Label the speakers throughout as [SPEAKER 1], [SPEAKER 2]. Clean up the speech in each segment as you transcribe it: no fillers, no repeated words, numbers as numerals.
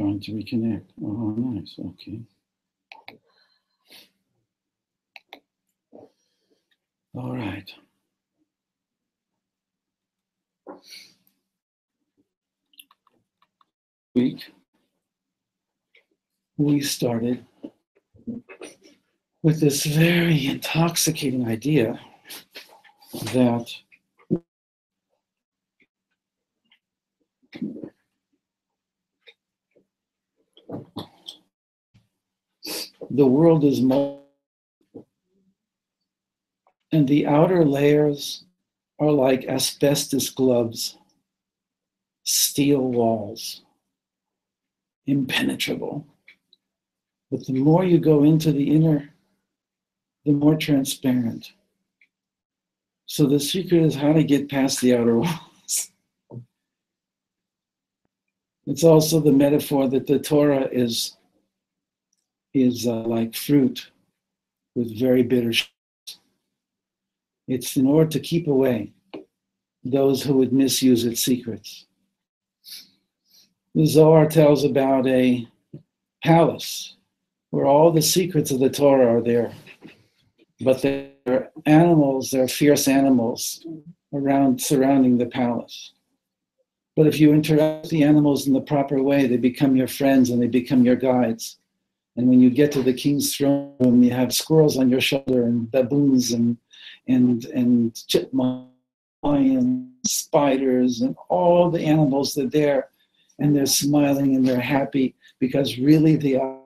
[SPEAKER 1] Trying to reconnect. Oh, nice. Okay. All right. Week, we started with this very intoxicating idea that the world is molten, and the outer layers are like asbestos gloves, steel walls, impenetrable. But the more you go into the inner, the more transparent. So the secret is how to get past the outer walls. It's also the metaphor that the Torah is like fruit with very bitter shells. It's in order to keep away those who would misuse its secrets. The Zohar tells about a palace where all the secrets of the Torah are there, but they're animals, they're fierce animals surrounding the palace. But if you interact with the animals in the proper way, they become your friends and they become your guides. And when you get to the king's throne room, you have squirrels on your shoulder and baboons and chipmunks, lions, spiders, and all the animals that are there, and they're smiling and they're happy because really they are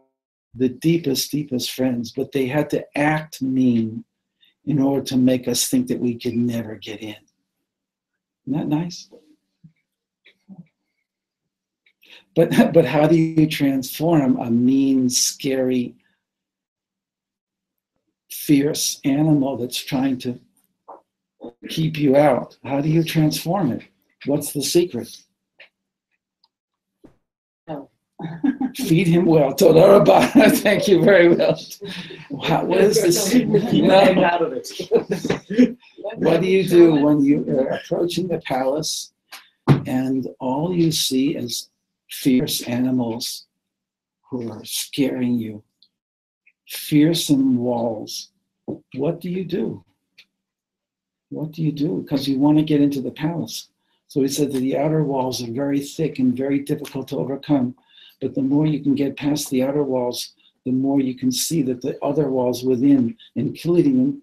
[SPEAKER 1] the deepest friends, but they had to act mean in order to make us think that we could never get in. Isn't that nice? But how do you transform a mean, scary, fierce animal that's trying to keep you out? How do you transform it? What's the secret?
[SPEAKER 2] No.
[SPEAKER 1] Feed him well. Toda Rabba. Thank you very well. What is the secret?
[SPEAKER 3] No. Out of it.
[SPEAKER 1] What do you do when you are approaching the palace and all you see is fierce animals who are scaring you, fearsome walls? What do you do? What do you do? Because you want to get into the palace. So he said that the outer walls are very thick and very difficult to overcome. But the more you can get past the outer walls, the more you can see that the other walls within, including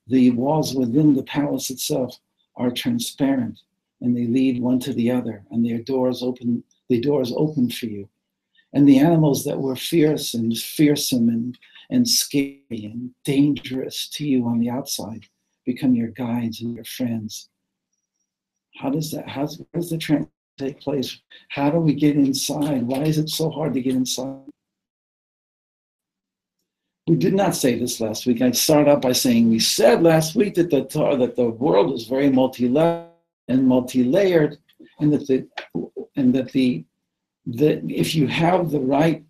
[SPEAKER 1] the walls within the palace itself, are transparent, and they lead one to the other, and their doors open. The doors open for you. And the animals that were fierce and fearsome and scary and dangerous to you on the outside become your guides and your friends. How does the transfer take place? How do we get inside? Why is it so hard to get inside? We did not say this last week. I started out by saying we said last week that the world is very multi-level and multi-layered, and that if you have the right,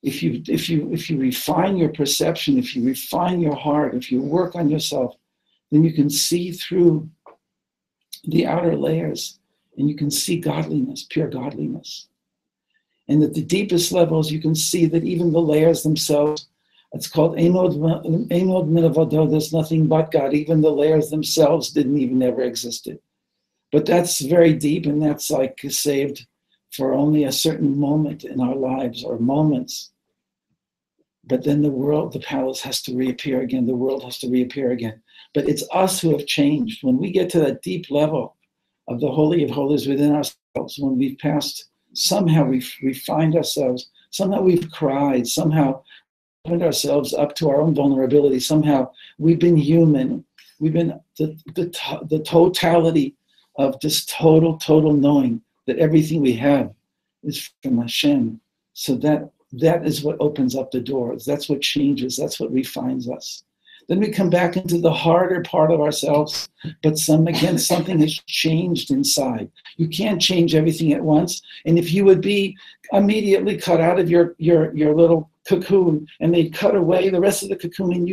[SPEAKER 1] if you refine your perception, if you refine your heart, if you work on yourself, then you can see through the outer layers and you can see godliness, pure godliness. And at the deepest levels, you can see that even the layers themselves, it's called Einod Minavado, there's nothing but God. Even the layers themselves didn't even ever existed. But that's very deep, and that's like saved for only a certain moment in our lives, or moments. But then the palace has to reappear again, the world has to reappear again. But it's us who have changed. When we get to that deep level of the Holy of Holies within ourselves, when we've passed, somehow we've refined ourselves, somehow we've cried, somehow opened ourselves up to our own vulnerability, somehow we've been human, we've been the totality of just total knowing that everything we have is from Hashem. So that is what opens up the doors. That's what changes. That's what refines us. Then we come back into the harder part of ourselves, but something has changed inside. You can't change everything at once. And if you would be immediately cut out of your little cocoon, and they'd cut away the rest of the cocoon, and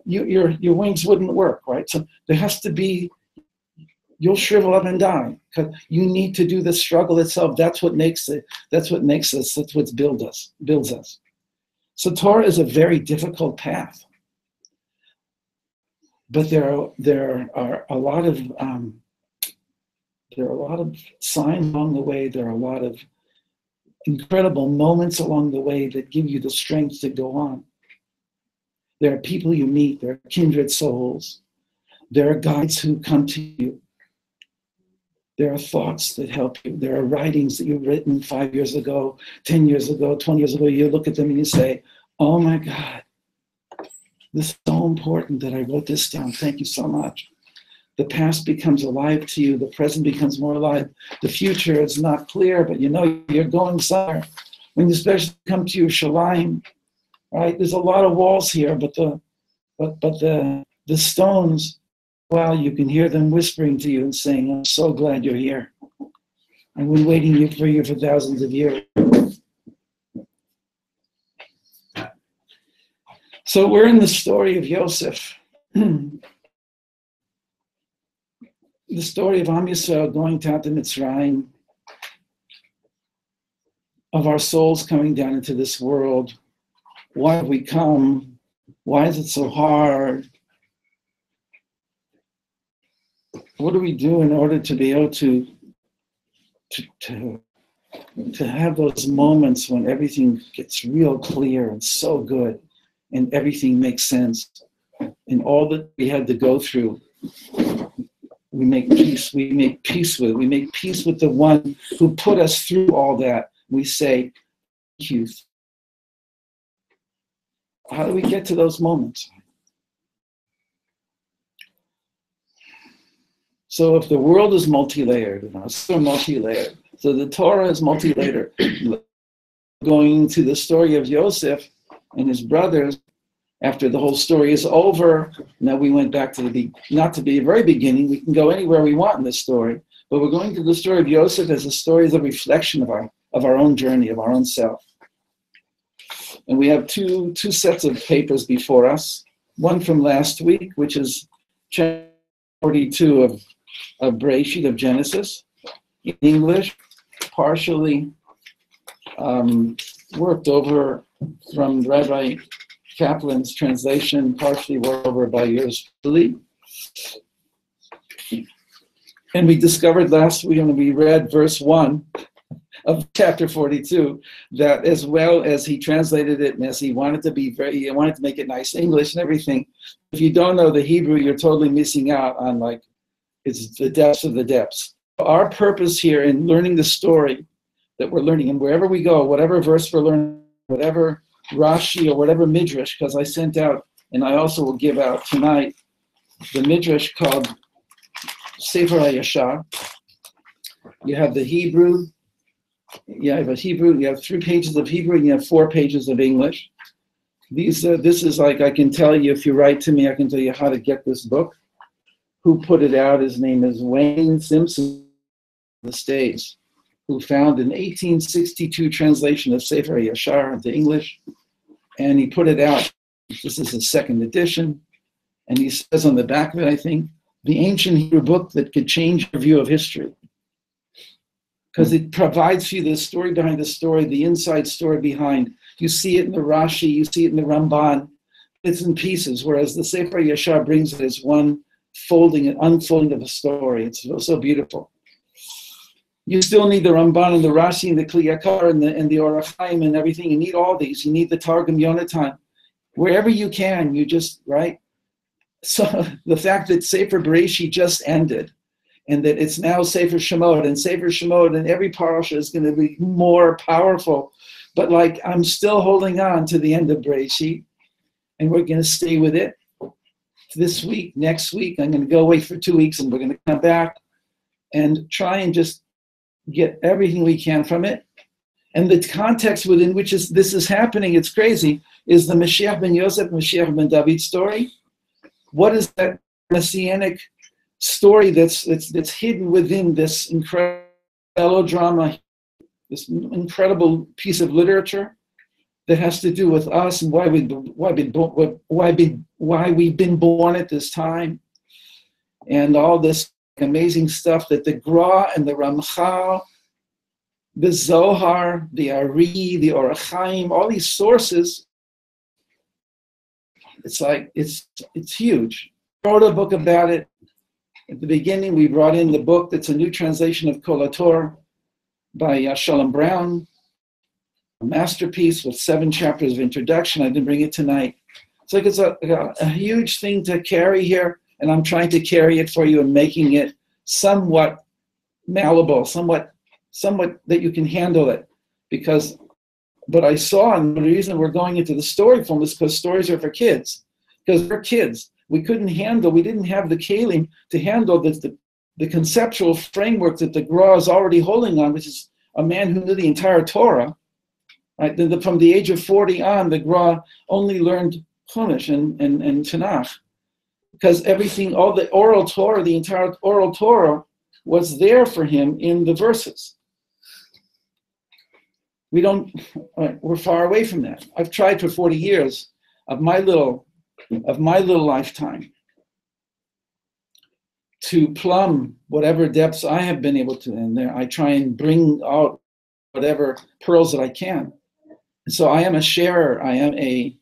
[SPEAKER 1] your wings wouldn't work, right? So there has to be you'll shrivel up and die, because you need to do the struggle itself. That's what makes it. That's what makes us. That's what builds us. So Torah is a very difficult path, but there are a lot of signs along the way. There are a lot of incredible moments along the way that give you the strength to go on. There are people you meet. There are kindred souls. There are guides who come to you. There are thoughts that help you. There are writings that you've written 5 years ago, 10 years ago, 20 years ago. You look at them and you say, oh my God, this is so important that I wrote this down. Thank you so much. The past becomes alive to you. The present becomes more alive. The future is not clear, but you know you're going somewhere. When you especially come to Yerushalayim, right? There's a lot of walls here, but the stones, wow, you can hear them whispering to you and saying, I'm so glad you're here. I've been waiting for you for thousands of years. So we're in the story of Yosef. The story of Am Yisrael going down to Mitzrayim, of our souls coming down into this world. Why have we come? Why is it so hard? What do we do in order to be able to have those moments when everything gets real clear and so good and everything makes sense and all that we had to go through? We make peace with it. We make peace with the one who put us through all that. We say, thank you. How do we get to those moments? So if the world is multi-layered, and us are multi-layered, so the Torah is multi-layered. Going to the story of Yosef and his brothers, after the whole story is over, now we went back to not to the very beginning. We can go anywhere we want in this story, but we're going to the story of Yosef as a story as a reflection of our own journey, of our own self. And we have two sets of papers before us. One from last week, which is chapter 42 of Bereshit, of Genesis, in English, partially worked over from Rabbi Kaplan's translation, partially worked over by yours truly. And we discovered last week when we read verse 1 of chapter 42 that, as well as he translated it and as he wanted to make it nice English and everything, if you don't know the Hebrew, you're totally missing out on, like, it's the depths of the depths. Our purpose here in learning the story that we're learning, and wherever we go, whatever verse we're learning, whatever Rashi or whatever Midrash, because I sent out, and I also will give out tonight, the Midrash called Sefer HaYashar. You have the Hebrew, you have 3 pages of Hebrew, and you have 4 pages of English. This is like, I can tell you, if you write to me, I can tell you how to get this book. Who put it out? His name is Wayne Simpson, the States, who found an 1862 translation of Sefer HaYashar into English, and he put it out. This is his 2nd edition, and he says on the back of it, I think, the ancient Hebrew book that could change your view of history, because it provides for you the story behind the story, the inside story behind. You see it in the Rashi, you see it in the Ramban. It's in pieces, whereas the Sefer HaYashar brings it as one folding and unfolding of a story. It's so beautiful. You still need the Ramban and the Rashi and the Kli Yakar and the Orach Chaim and everything. You need all these. You need the Targum Yonatan. Wherever you can, you just, right? So the fact that Sefer Bereshit just ended and that it's now Sefer Shemot, and every parasha is going to be more powerful. But like, I'm still holding on to the end of Bereshit, and we're going to stay with it. This week, next week, I'm going to go away for 2 weeks, and we're going to come back and try and just get everything we can from it. And the context within which this is happening, it's crazy, is the Mashiach ben Yosef, Mashiach ben David story. What is that messianic story that's hidden within this incredible melodrama, this incredible piece of literature that has to do with us and why we've been born at this time, and all this amazing stuff that the Gra and the Ramchal, the Zohar, the Ari, the Or HaChaim, all these sources, it's like, it's huge. I wrote a book about it. At the beginning, we brought in the book that's a new translation of Kol HaTorah by Shalom Brown, a masterpiece with 7 chapters of introduction. I didn't bring it tonight. It's like it's a huge thing to carry here, and I'm trying to carry it for you and making it somewhat malleable, somewhat that you can handle it. Because what I saw, and the reason we're going into the story form is because stories are for kids. Because we're kids. We didn't have the kelim to handle the conceptual framework that the Gra is already holding on, which is a man who knew the entire Torah. Right? From the age of 40 on, the Gra only learned Chumash and Tanakh. Because everything, all the oral Torah, the entire oral Torah was there for him in the verses. We're far away from that. I've tried for 40 years of my little lifetime to plumb whatever depths I have been able to in there. I try and bring out whatever pearls that I can. And so I am a sharer, I am a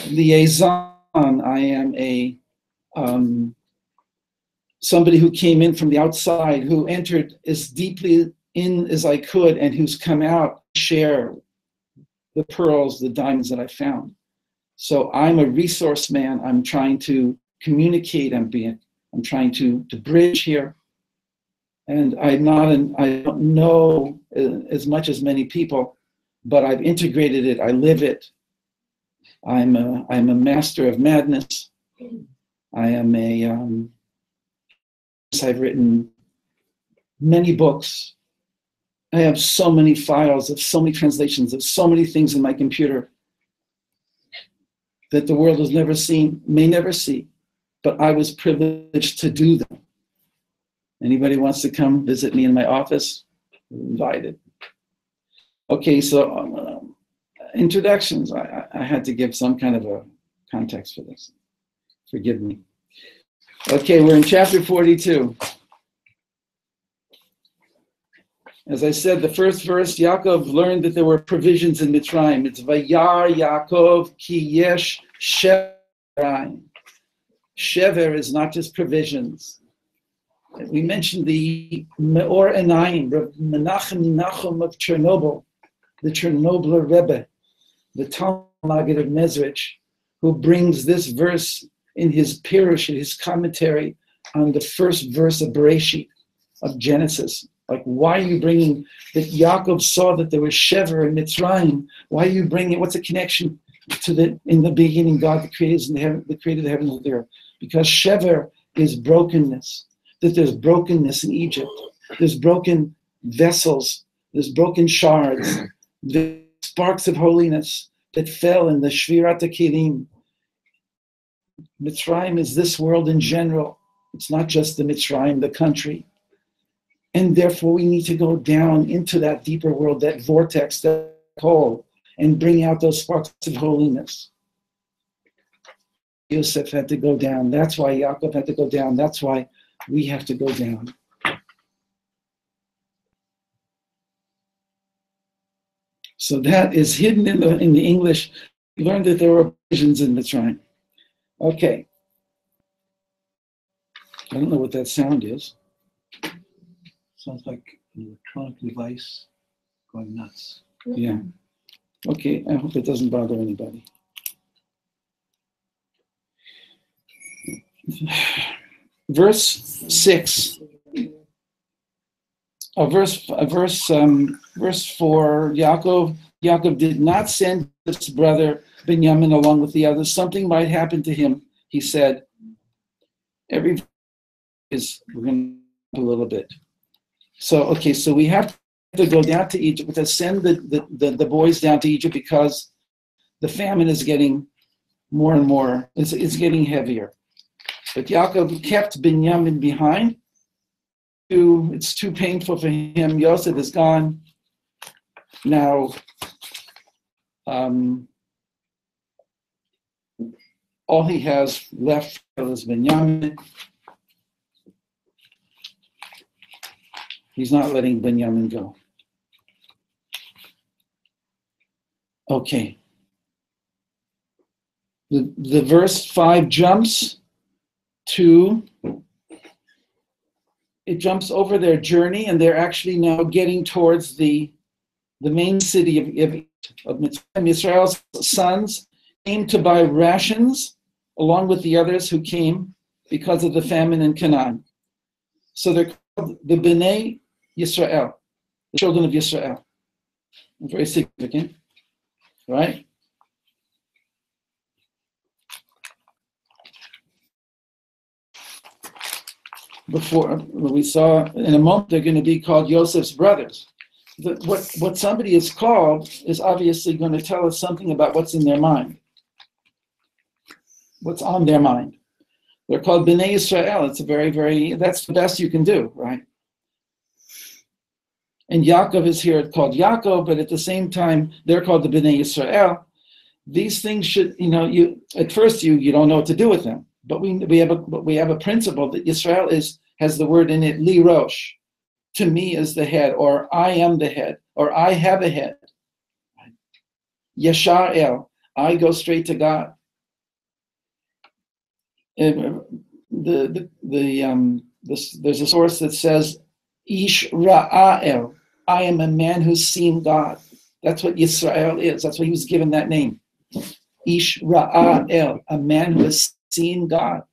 [SPEAKER 1] liaison, I am a somebody who came in from the outside, who entered as deeply in as I could, and who's come out to share the pearls, the diamonds that I found. So I'm a resource man. I'm trying to communicate. I'm trying to bridge here. And I don't know as much as many people, but I've integrated it. I live it. I'm a master of madness. I've written many books. I have so many files of so many translations of so many things in my computer that the world has never seen, may never see, but I was privileged to do them. Anybody wants to come visit me in my office? You're invited. Okay, so introductions. I had to give some kind of a context for this. Forgive me. Okay, we're in chapter 42. As I said, the first verse, Yaakov learned that there were provisions in Mitzrayim. It's Vayar Yaakov ki yesh shever. Shever is not just provisions. We mentioned the Meor Enayim, Menachem Nachum of Chernobyl, the Chernobyl Rebbe, the Talmud Maggid of Mezrich, who brings this verse in his Pirush, in his commentary on the first verse of Bereshit, of Genesis. Like, why are you bringing that Yaakov saw that there was Shever in Mitzrayim? Why are you bringing, what's the connection to in the beginning, God created the heavens and the earth? Because Shever is brokenness, that there's brokenness in Egypt. There's broken vessels, there's broken shards, the sparks of holiness that fell in the Shvirat HaKelim. Mitzrayim is this world in general. It's not just the Mitzrayim, the country. And therefore we need to go down into that deeper world, that vortex, that hole, and bring out those sparks of holiness. Yosef had to go down. That's why Yaakov had to go down. That's why we have to go down. So that is hidden in the English. We learned that there were provisions in Mitzrayim. Okay. I don't know what that sound is.
[SPEAKER 2] Sounds like an electronic device going nuts.
[SPEAKER 1] Yeah. Okay, I hope it doesn't bother anybody. Verse 6. Verse 4. Yaakov did not send his brother Binyamin along with the others. Something might happen to him, he said. We're going to a little bit. So we have to go down to Egypt, to send the boys down to Egypt because the famine is getting more and more, it's getting heavier. But Yaakov kept Binyamin behind. It's too painful for him. Yosef is gone. Now, all he has left is Binyamin. He's not letting Benjamin go. Okay. The verse 5 jumps over their journey, and they're actually now getting towards the main city of Mitzrayim. Israel's sons came to buy rations along with the others who came because of the famine in Canaan. So they're called the Bnei Yisrael, the children of Yisrael. Very significant, right? Before we saw in a moment, they're going to be called Joseph's brothers. What somebody is called is obviously going to tell us something about what's in their mind, what's on their mind. They're called Bnei Yisrael. It's a very, that's the best you can do, right? And Yaakov is here called Yaakov, but at the same time, they're called the Bnei Yisrael. These things should, at first you don't know what to do with them. But we have a principle that Yisrael has the word in it, li rosh, to me is the head, or I am the head, or I have a head. Yashar el, I go straight to God. There's a source that says, Ish ra'el, I am a man who's seen God. That's what Yisrael is. That's why he was given that name. Ish ra'el, a man who has seen God,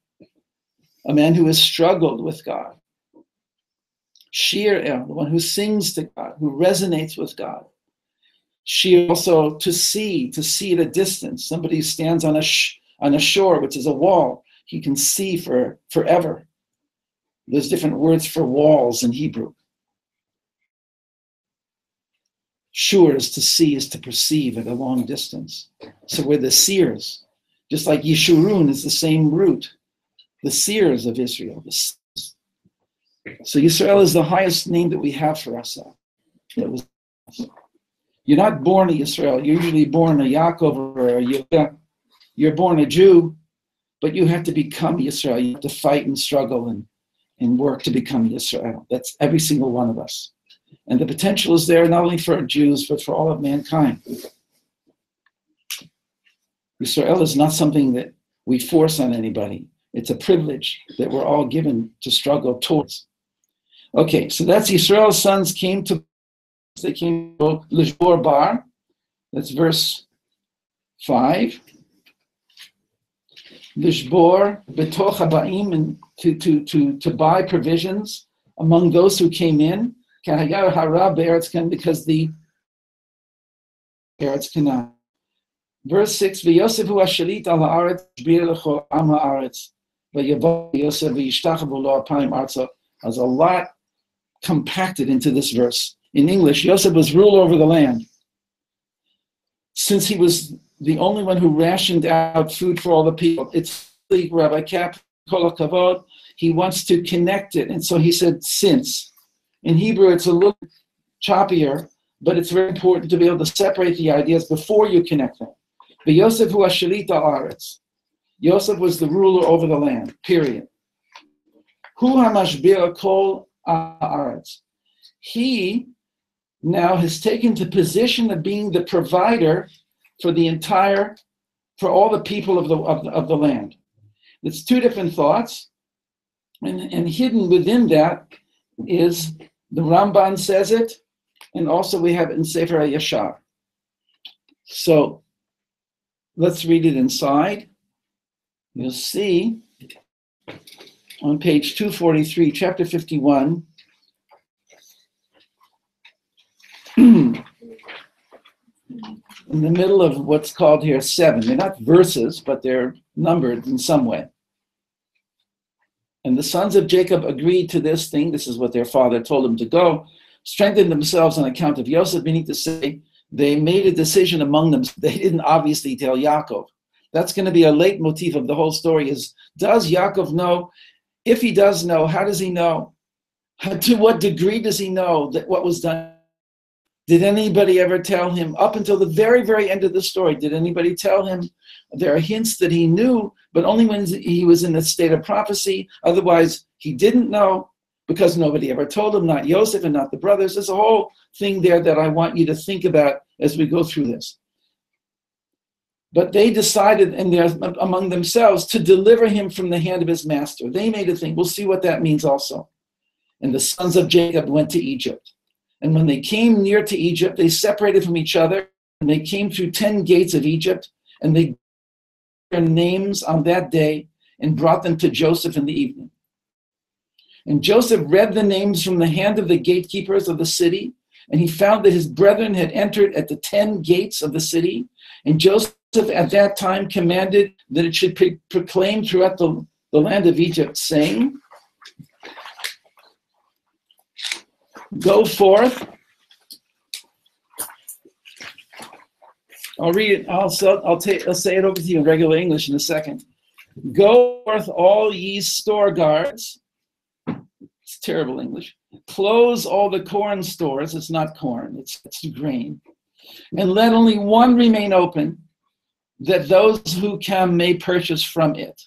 [SPEAKER 1] a man who has struggled with God. Shir el, the one who sings to God, who resonates with God. Shir also to see at a distance. Somebody stands on a shore, which is a wall. He can see forever. There's different words for walls in Hebrew. Shur is to see, is to perceive at a long distance. So we're the seers. Just like Yeshurun is the same root. The seers of Israel. So Yisrael is the highest name that we have for ourselves. You're not born a Yisrael. You're usually born a Yaakov or a Yehuda. You're born a Jew, but you have to become Yisrael. You have to fight and struggle and work to become Yisrael. That's every single one of us. And the potential is there not only for Jews, but for all of mankind. Yisrael is not something that we force on anybody. It's a privilege that we're all given to struggle towards. Okay, so that's Yisrael's sons came to Lishbor Bar. That's verse 5. Lishbor betoch habaim, and to buy provisions among those who came in. Because the Eretz Canaan. Verse 6, V'Yosef hu hashalit al haaretz, shbir lechol am haaretz, v'yavo Yosef v'yishtachavu lo apayim arzo. There's a lot compacted into this verse. In English, Yosef was ruler over the land. Since he was the only one who rationed out food for all the people, it's Rabbi Cap, kol hakavod, he wants to connect it. And so he said, since. In Hebrew, it's a little choppier, but it's very important to be able to separate the ideas before you connect them. But Yosef hu hashalit haaretz. Yosef was the ruler over the land, period. Hu hamashbir kol haaretz. He now has taken the position of being the provider for all the people of the land. It's two different thoughts, and hidden within that is, the Ramban says it, and also we have it in Sefer HaYashar. So let's read it inside. You'll see on page 243, chapter 51, in the middle of what's called here 7. They're not verses, but they're numbered in some way. And the sons of Jacob agreed to this thing. This is what their father told them to go. Strengthened themselves on account of Yosef, meaning to say, they made a decision among them. They didn't obviously tell Yaakov. That's going to be a leitmotif of the whole story is, does Yaakov know? If he does know, how does he know? To what degree does he know that what was done? Did anybody ever tell him, up until the very, very end of the story, did anybody tell him? There are hints that he knew, but only when he was in a state of prophecy. Otherwise, he didn't know. because nobody ever told him, not Yosef and not the brothers. There's a whole thing there that I want you to think about as we go through this. But they decided among themselves to deliver him from the hand of his master. They made a thing. We'll see what that means also. And the sons of Jacob went to Egypt. And when they came near to Egypt, they separated from each other, and they came through 10 gates of Egypt, and they gave their names on that day and brought them to Joseph in the evening. And Joseph read the names from the hand of the gatekeepers of the city, and he found that his brethren had entered at the 10 gates of the city. And Joseph at that time commanded that it should be proclaimed throughout the land of Egypt, saying, go forth. I'll read it. I'll say it over to you in regular English in a second. Go forth, all ye store guards. It's terrible English. Close all the corn stores. It's not corn, it's grain. And let only one remain open, that those who come may purchase from it.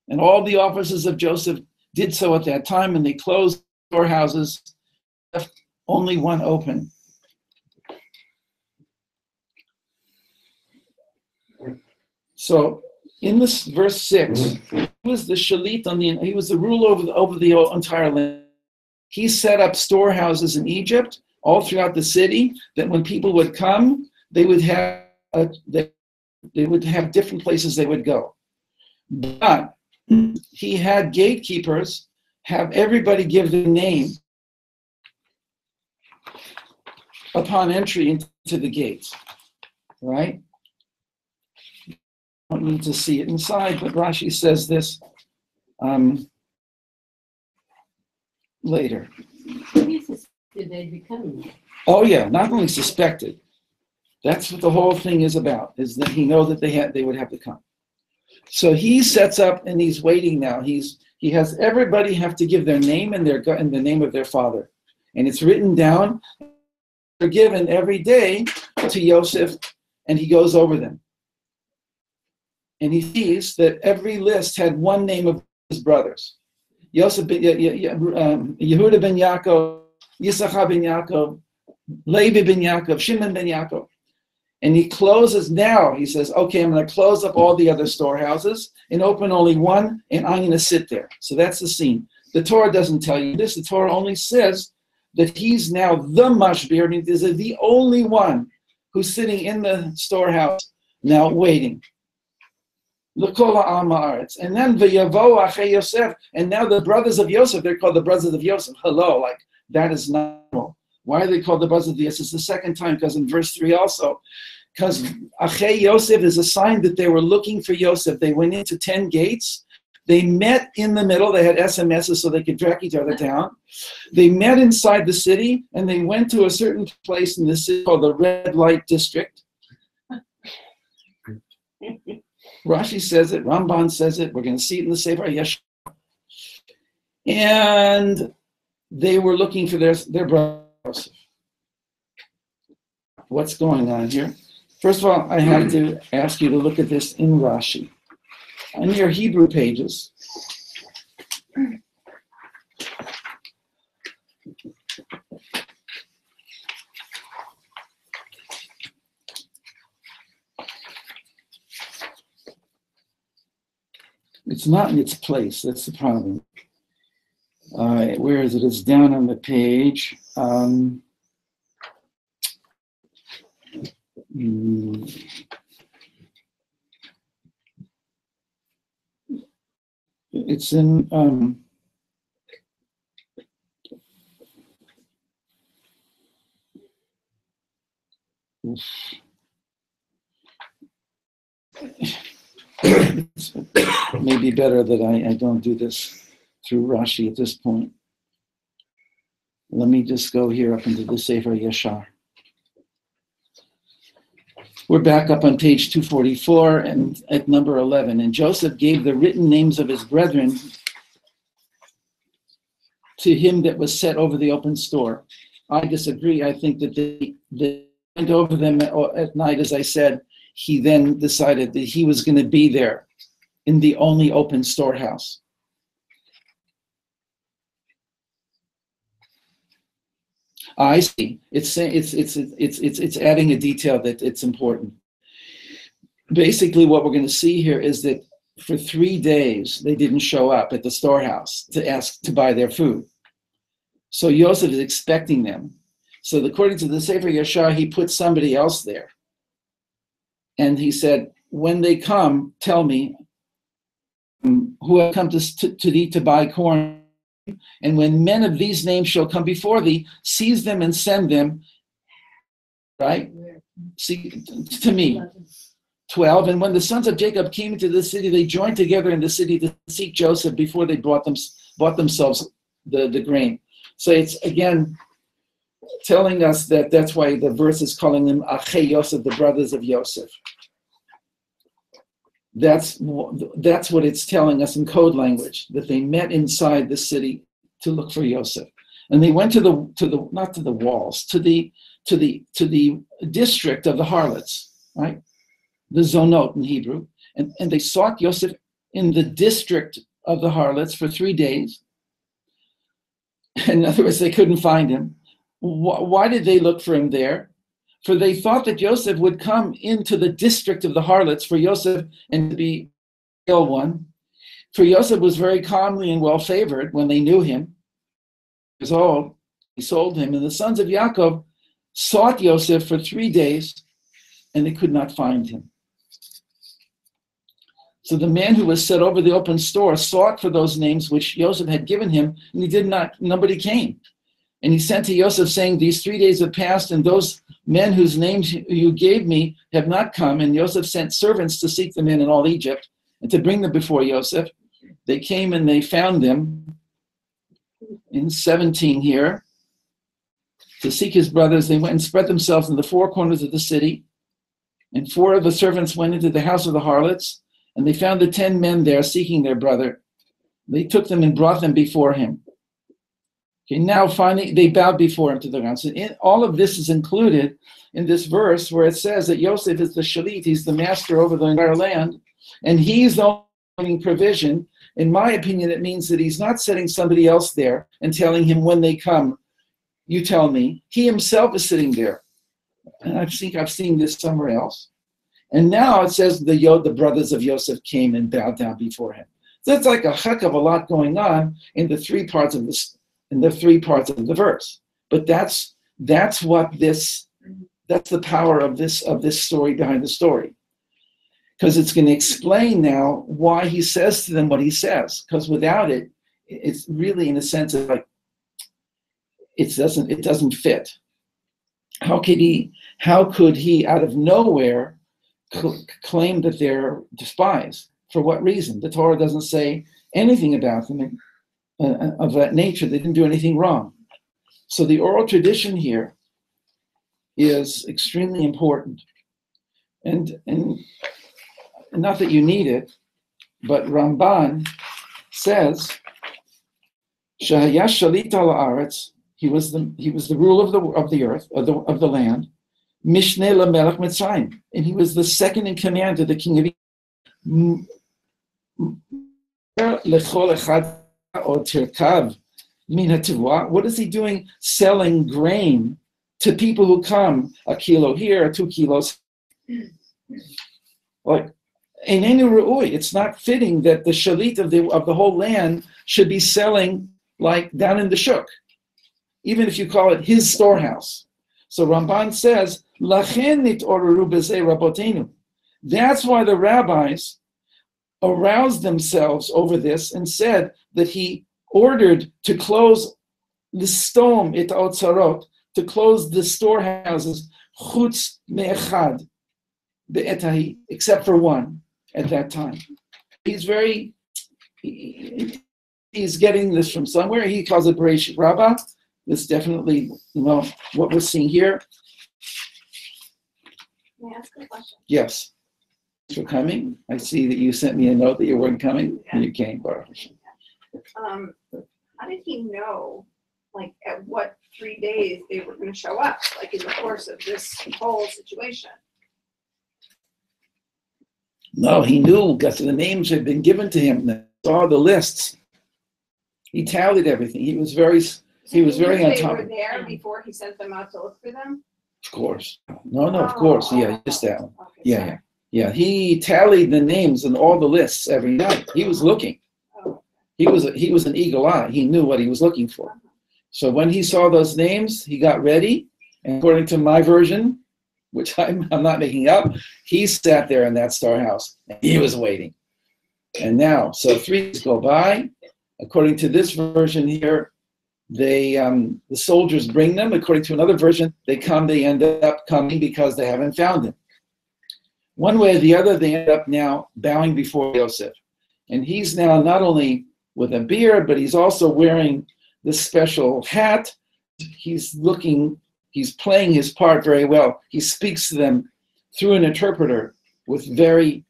[SPEAKER 1] And all the officers of Joseph did so at that time, and they closed storehouses, left only one open. So in this verse 6, he was the shalit he was the ruler over the entire land. He set up storehouses in Egypt, all throughout the city, that when people would come, they would have different places they would go. But he had gatekeepers have everybody give their name upon entry into the gates, right? I don't need to see it inside, but Rashi says this later.
[SPEAKER 4] Did they become?
[SPEAKER 1] Oh yeah, not only suspected. That's what the whole thing is about, is that he knows that they would have to come. So he sets up and he's waiting now. He has everybody have to give their name and the name of their father. And it's written down. They're given every day to Yosef, and he goes over them. And he sees that every list had one name of his brothers. Yosef ben Yehuda ben Yaakov, Yisachar ben Yaakov, Levi ben Yaakov, Shimon ben Yaakov. And he closes now. He says, okay, I'm going to close up all the other storehouses and open only one, and I'm going to sit there. So that's the scene. The Torah doesn't tell you this. The Torah only says that he's now the mashbir, and is the only one who's sitting in the storehouse now waiting. L'kol ha'am ha'aretz. And then v'yavo achei Yosef. And now the brothers of Yosef, they're called the brothers of Yosef. Hello, like that is normal. Why are they called the brothers of Yosef? It's the second time, because in verse 3 also, because Achei Yosef is a sign that they were looking for Yosef. They went into 10 gates. They met in the middle. They had SMSs so they could track each other down. They met inside the city, and they went to a certain place in the city called the Red Light District. Rashi says it. Ramban says it. We're going to see it in the Sefer Yeshivat. And they were looking for their brother. What's going on here? First of all, I have to ask you to look at this in Rashi. On your Hebrew pages, it's not in its place. That's the problem. Where is it? It's down on the page. It's in it's maybe better that I don't do this through Rashi at this point. Let me just go here up into the Sefer Yashar. We're back up on page 244 and at number 11. And Joseph gave the written names of his brethren to him that was set over the open store. I disagree. I think that they went over them at night, as I said. He then decided that he was going to be there in the only open storehouse. I see. It's adding a detail that it's important. Basically, what we're going to see here is that for 3 days they didn't show up at the storehouse to ask to buy their food. So Yosef is expecting them. So according to the Sefer Yashar, he put somebody else there. And he said, when they come, tell me who have come to thee to buy corn. And when men of these names shall come before thee, seize them and send them, right? See, to me. 12, and when the sons of Jacob came into the city, they joined together in the city to seek Joseph before they bought themselves the grain. So it's again telling us that's why the verse is calling them Achei Yosef, the brothers of Yosef. That's what it's telling us in code language, that they met inside the city to look for Yosef, and they went to the not to the walls, to the district of the harlots, right? The zonot in Hebrew, and they sought Yosef in the district of the harlots for 3 days. In other words, they couldn't find him. Why did they look for him there? For they thought that Yosef would come into the district of the harlots for Yosef and to be the ill one. For Yosef was very calmly and well favored when they knew him. He was old. He sold him, and the sons of Yaakov sought Yosef for 3 days, and they could not find him. So the man who was set over the open store sought for those names which Yosef had given him, and nobody came. And he sent to Yosef saying, these 3 days have passed, and those men whose names you gave me have not come. And Yosef sent servants to seek them in all Egypt and to bring them before Yosef. They came and they found them in 17 here. To seek his brothers, they went and spread themselves in the 4 corners of the city. And 4 of the servants went into the house of the harlots, and they found the 10 men there seeking their brother. They took them and brought them before him. Okay, now finally they bowed before him to the ground. So all of this is included in this verse where it says that Yosef is the shalit, he's the master over the entire land, and he's the only provision. In my opinion, it means that he's not setting somebody else there and telling him when they come, you tell me. He himself is sitting there. And I think I've seen this somewhere else. And now it says the brothers of Yosef came and bowed down before him. So it's like a heck of a lot going on in the 3 parts of this, in the 3 parts of the verse. But that's the power of this story behind the story. Because it's going to explain now why he says to them what he says. Because without it, it's really in a sense of like it doesn't fit. How could he out of nowhere claim that they're despised? For what reason? The Torah doesn't say anything about them of that nature. They didn't do anything wrong. So the oral tradition here is extremely important. And not that you need it, but Ramban says, Shahaya Shalit al Haaretz, he was the ruler of the earth, of the land, Mishneh LaMelech Mitzrayim, and he was the second in command to the king of Egypt. What is he doing selling grain to people who come a kilo here, 2 kilos? Like, it's not fitting that the shalit of the whole land should be selling like down in the shuk, even if you call it his storehouse. So Ramban says, that's why the rabbis aroused themselves over this and said that he ordered to close the stom et otzarot, to close the storehouses, chutz me'echad be'etahi, except for one at that time. He's getting this from somewhere. He calls it Bereshit Rabbah. It's definitely, what we're seeing here.
[SPEAKER 5] May I ask a question?
[SPEAKER 1] Yes. Thanks for coming. I see that you sent me a note that you weren't coming, and you came, Baruch Hashem.
[SPEAKER 5] How did he know, like, at what 3 days they were going to show up, like, in the course of this whole situation?
[SPEAKER 1] No, he knew because the names had been given to him. He saw the lists. He tallied everything. He was very
[SPEAKER 5] So
[SPEAKER 1] He was
[SPEAKER 5] knew
[SPEAKER 1] very on
[SPEAKER 5] they
[SPEAKER 1] top
[SPEAKER 5] were
[SPEAKER 1] of it.
[SPEAKER 5] there before he sent them out to look for them?
[SPEAKER 1] Of course. No, of course. Yeah, he just that one.
[SPEAKER 5] Okay,
[SPEAKER 1] Yeah,
[SPEAKER 5] sorry.
[SPEAKER 1] yeah. He tallied the names in all the lists every night. He was looking.
[SPEAKER 5] Oh,
[SPEAKER 1] He was an eagle eye. He knew what he was looking for. So when he saw those names, he got ready. And according to my version, which I'm not making up, he sat there in that storehouse and he was waiting. And now, so 3 days go by. According to this version here, the soldiers bring them. According to another version, they end up coming because they haven't found him. One way or the other, they end up now bowing before Yosef. And he's now not only with a beard, but he's also wearing this special hat. He's playing his part very well. He speaks to them through an interpreter with very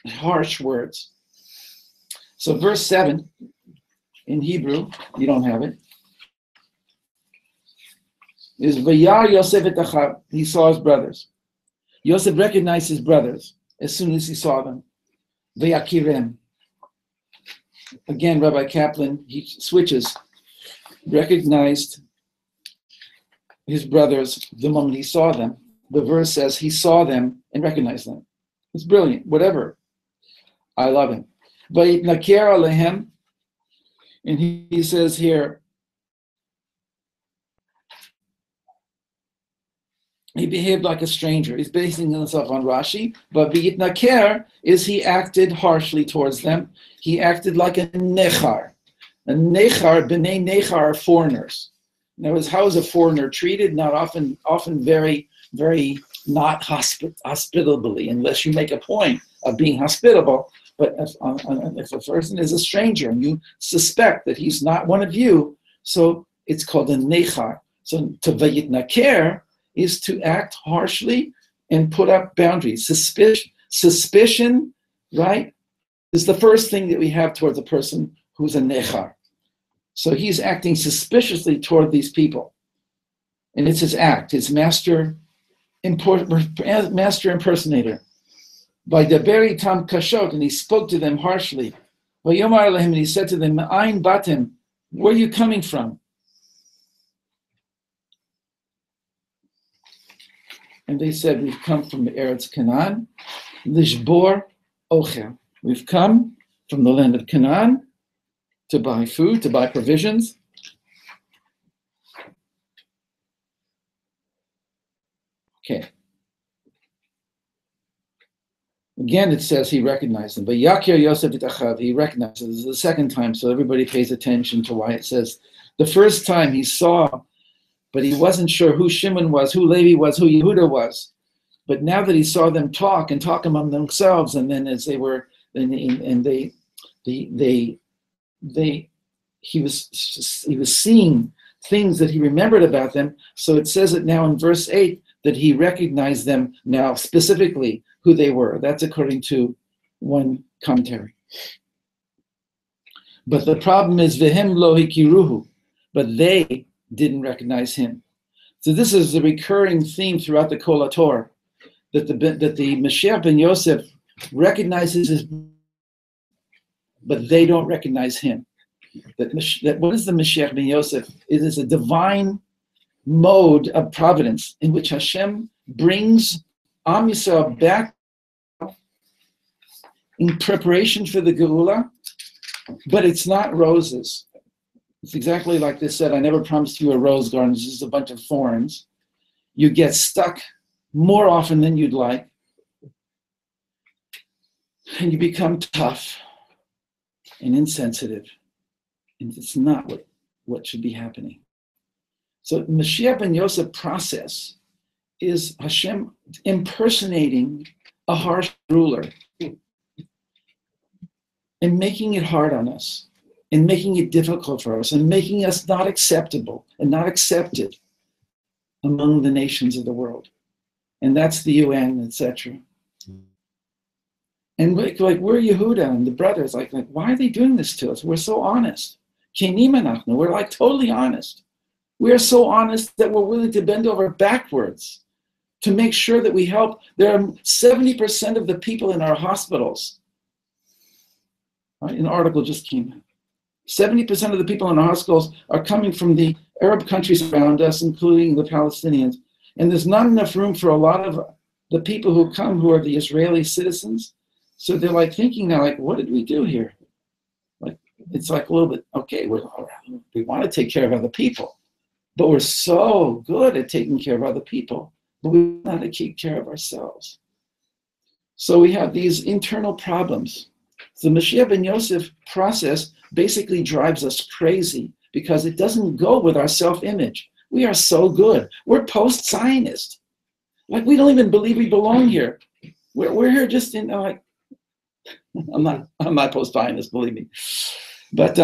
[SPEAKER 1] harsh words. So verse 7 in Hebrew, you don't have it, is Vayar Yosef et Achav. He saw his brothers. Yosef recognized his brothers as soon as he saw them. Vayakirem. Again, Rabbi Kaplan, he switches. Recognized his brothers the moment he saw them. The verse says he saw them and recognized them. It's brilliant, whatever. I love him. Vayitnaker alehem. And he says here, he behaved like a stranger. He's basing himself on Rashi, but v'yitnaker is he acted harshly towards them. He acted like a nechar. A nechar, b'nei nechar are foreigners. In other words, how is a foreigner treated? Not often very, very not hospitably, unless you make a point of being hospitable. But if a person is a stranger and you suspect that he's not one of you, so it's called a nechar. So to v'yitnaker is to act harshly and put up boundaries. Suspicion, right, is the first thing that we have towards a person who's a nechar. So he's acting suspiciously toward these people. And it's his act, his master impersonator. By Daberi Tam Kashot, and he spoke to them harshly. Vayomar Alehem, and he said to them, Ain Batim, where are you coming from? And they said, we've come from Eretz Canaan, Lishbor Ochel. We've come from the land of Canaan to buy food, to buy provisions. Okay. Again, it says he recognized them. But Yakir Yosef Itachav, he recognized them. This is the second time, so everybody pays attention to why it says the first time he saw, but he wasn't sure who Shimon was, who Levi was, who Yehuda was. But now that he saw them talk among themselves, and then as they were, he was seeing things that he remembered about them. So it says it now in verse 8 that he recognized them now specifically who they were. That's according to one commentary. But the problem is v'hem lo hikiruhu, but they didn't recognize him. So this is the recurring theme throughout the Kol HaTorah, that the Mashiach ben Yosef recognizes his, but they don't recognize him. That what is the Mashiach ben Yosef? It is a divine mode of providence in which Hashem brings Am Yisrael back in preparation for the Geulah, but it's not roses. It's exactly like they said, I never promised you a rose garden, it's just a bunch of thorns. You get stuck more often than you'd like, and you become tough and insensitive, and it's not what should be happening. So Mashiach ben Yosef process is Hashem impersonating a harsh ruler and making it hard on us, and making it difficult for us, and making us not acceptable and not accepted among the nations of the world. And that's the UN, etc. And like we're Yehuda and the brothers, like why are they doing this to us? We're so honest. We're like totally honest. We are so honest that we're willing to bend over backwards to make sure that we help. There are 70% of the people in our hospitals. An article just came out. 70% of the people in our hospitals are coming from the Arab countries around us, including the Palestinians. And there's not enough room for a lot of the people who come who are the Israeli citizens. So they're like thinking now, like, what did we do here? Like, it's like a little bit, okay, we want to take care of other people, but we're so good at taking care of other people, but we don't know how to take care of ourselves. So we have these internal problems. The Mashiach ben Yosef process basically drives us crazy because it doesn't go with our self-image. We are so good. We're post-Zionist. Like, we don't even believe we belong here. We're here just in, like, I'm not post-Zionist, believe me. But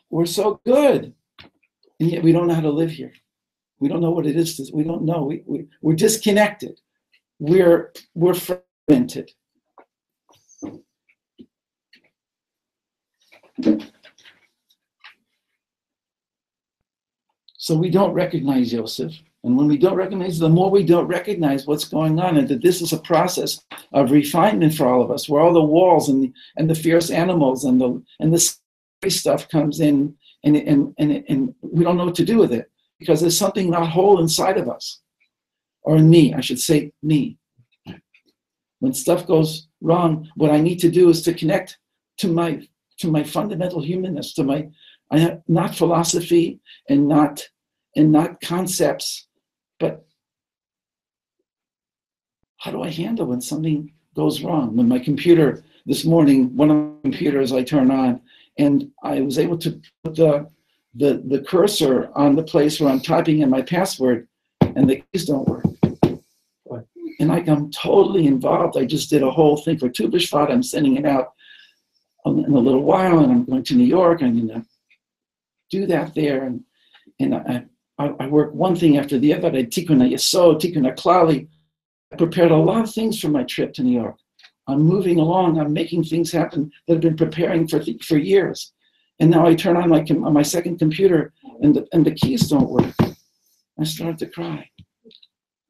[SPEAKER 1] we're so good. And yet we don't know how to live here. We don't know what it is. We don't know. We're disconnected. We're fragmented. So we don't recognize Yosef. And when we don't recognize, the more we don't recognize what's going on, and that this is a process of refinement for all of us, where all the walls and the fierce animals and the scary stuff comes in, and we don't know what to do with it because there's something not whole inside of us, or in me, I should say me. When stuff goes wrong, what I need to do is to connect to my fundamental humanness, to my not philosophy and not concepts, but how do I handle when something goes wrong? When my computer this morning, one of the computers I turn on, and I was able to put the cursor on the place where I'm typing in my password, and the keys don't work. And I'm totally involved. I just did a whole thing for Tu B'Shvat. I'm sending it out in a little while, and I'm going to New York. I'm going to do that there, and I work one thing after the other. I tikkun yesod, tikkun klali. I prepared a lot of things for my trip to New York. I'm moving along. I'm making things happen that I've been preparing for years. And now I turn on my second computer, and the keys don't work. I start to cry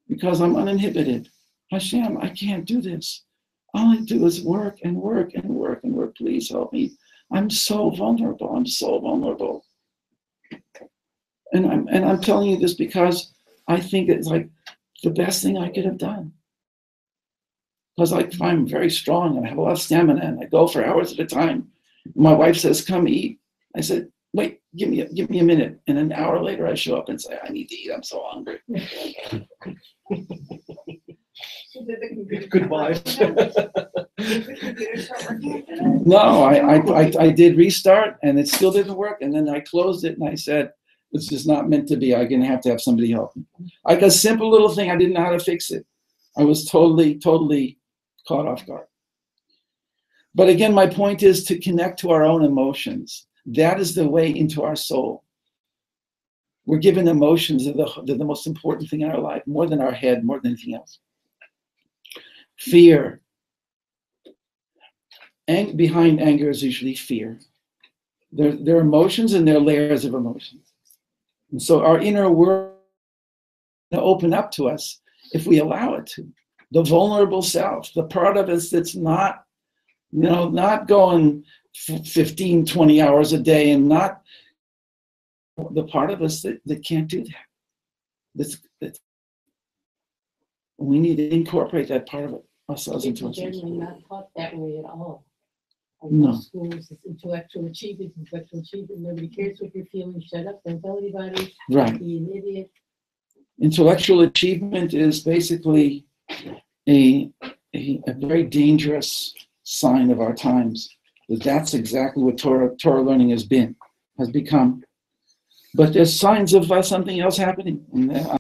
[SPEAKER 1] because I'm uninhibited. Hashem, I can't do this. All I do is work and work and work and work. Please help me. I'm so vulnerable. I'm so vulnerable. And I'm telling you this because I think it's like the best thing I could have done. Because I'm very strong and I have a lot of stamina and I go for hours at a time. My wife says, "Come eat." I said, "Wait, give me a minute." And an hour later, I show up and say, "I need to eat. I'm so hungry."
[SPEAKER 3] Goodbye.
[SPEAKER 1] No, I did restart and it still didn't work. And then I closed it and I said, "It's just not meant to be. I'm going to have somebody help me." Like a simple little thing, I didn't know how to fix it. I was totally caught off guard. But again, my point is to connect to our own emotions. That is the way into our soul. We're given emotions. They're the most important thing in our life, more than our head, more than anything else. Fear. Behind anger is usually fear. There are emotions and there are layers of emotions. And so our inner world will open up to us if we allow it to. The vulnerable self, the part of us that's not going 15, 20 hours a day, and not the part of us that can't do that. We need to incorporate that part of ourselves into
[SPEAKER 4] It's
[SPEAKER 1] ourselves.
[SPEAKER 4] generally not taught that way at all.
[SPEAKER 1] No.
[SPEAKER 4] Most schools, it's intellectual achievement. Nobody cares what you're feeling. Shut up, don't tell anybody.
[SPEAKER 1] Right.
[SPEAKER 4] Be an idiot.
[SPEAKER 1] Intellectual achievement is basically a very dangerous sign of our times. That's exactly what Torah learning has become. But there's signs of something else happening. And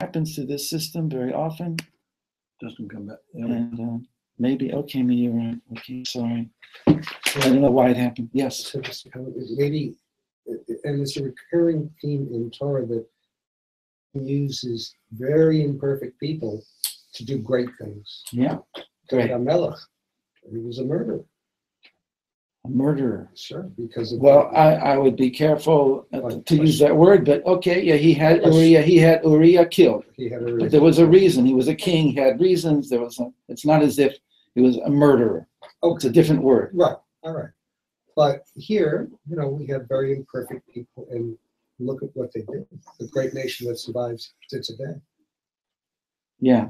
[SPEAKER 1] happens to this system very often.
[SPEAKER 2] Doesn't come back.
[SPEAKER 1] And maybe, okay, you're right. Okay, sorry. I don't know why it happened. Yes.
[SPEAKER 6] So just maybe, and it's a recurring theme in Torah that uses very imperfect people to do great things.
[SPEAKER 1] Yeah. Great.
[SPEAKER 6] Melech, he was a murderer.
[SPEAKER 1] A murderer.
[SPEAKER 6] Sure, because of
[SPEAKER 1] Well, I would be careful to use that word, but okay, yeah, he had Uriah killed.
[SPEAKER 6] he had
[SPEAKER 1] But there was a reason. He was a king. He had reasons. It's not as if he was a murderer. Oh, it's a different word.
[SPEAKER 6] Right. All right. But here, we have very imperfect people, and look at what they did. The great nation that survives to today.
[SPEAKER 1] Yeah.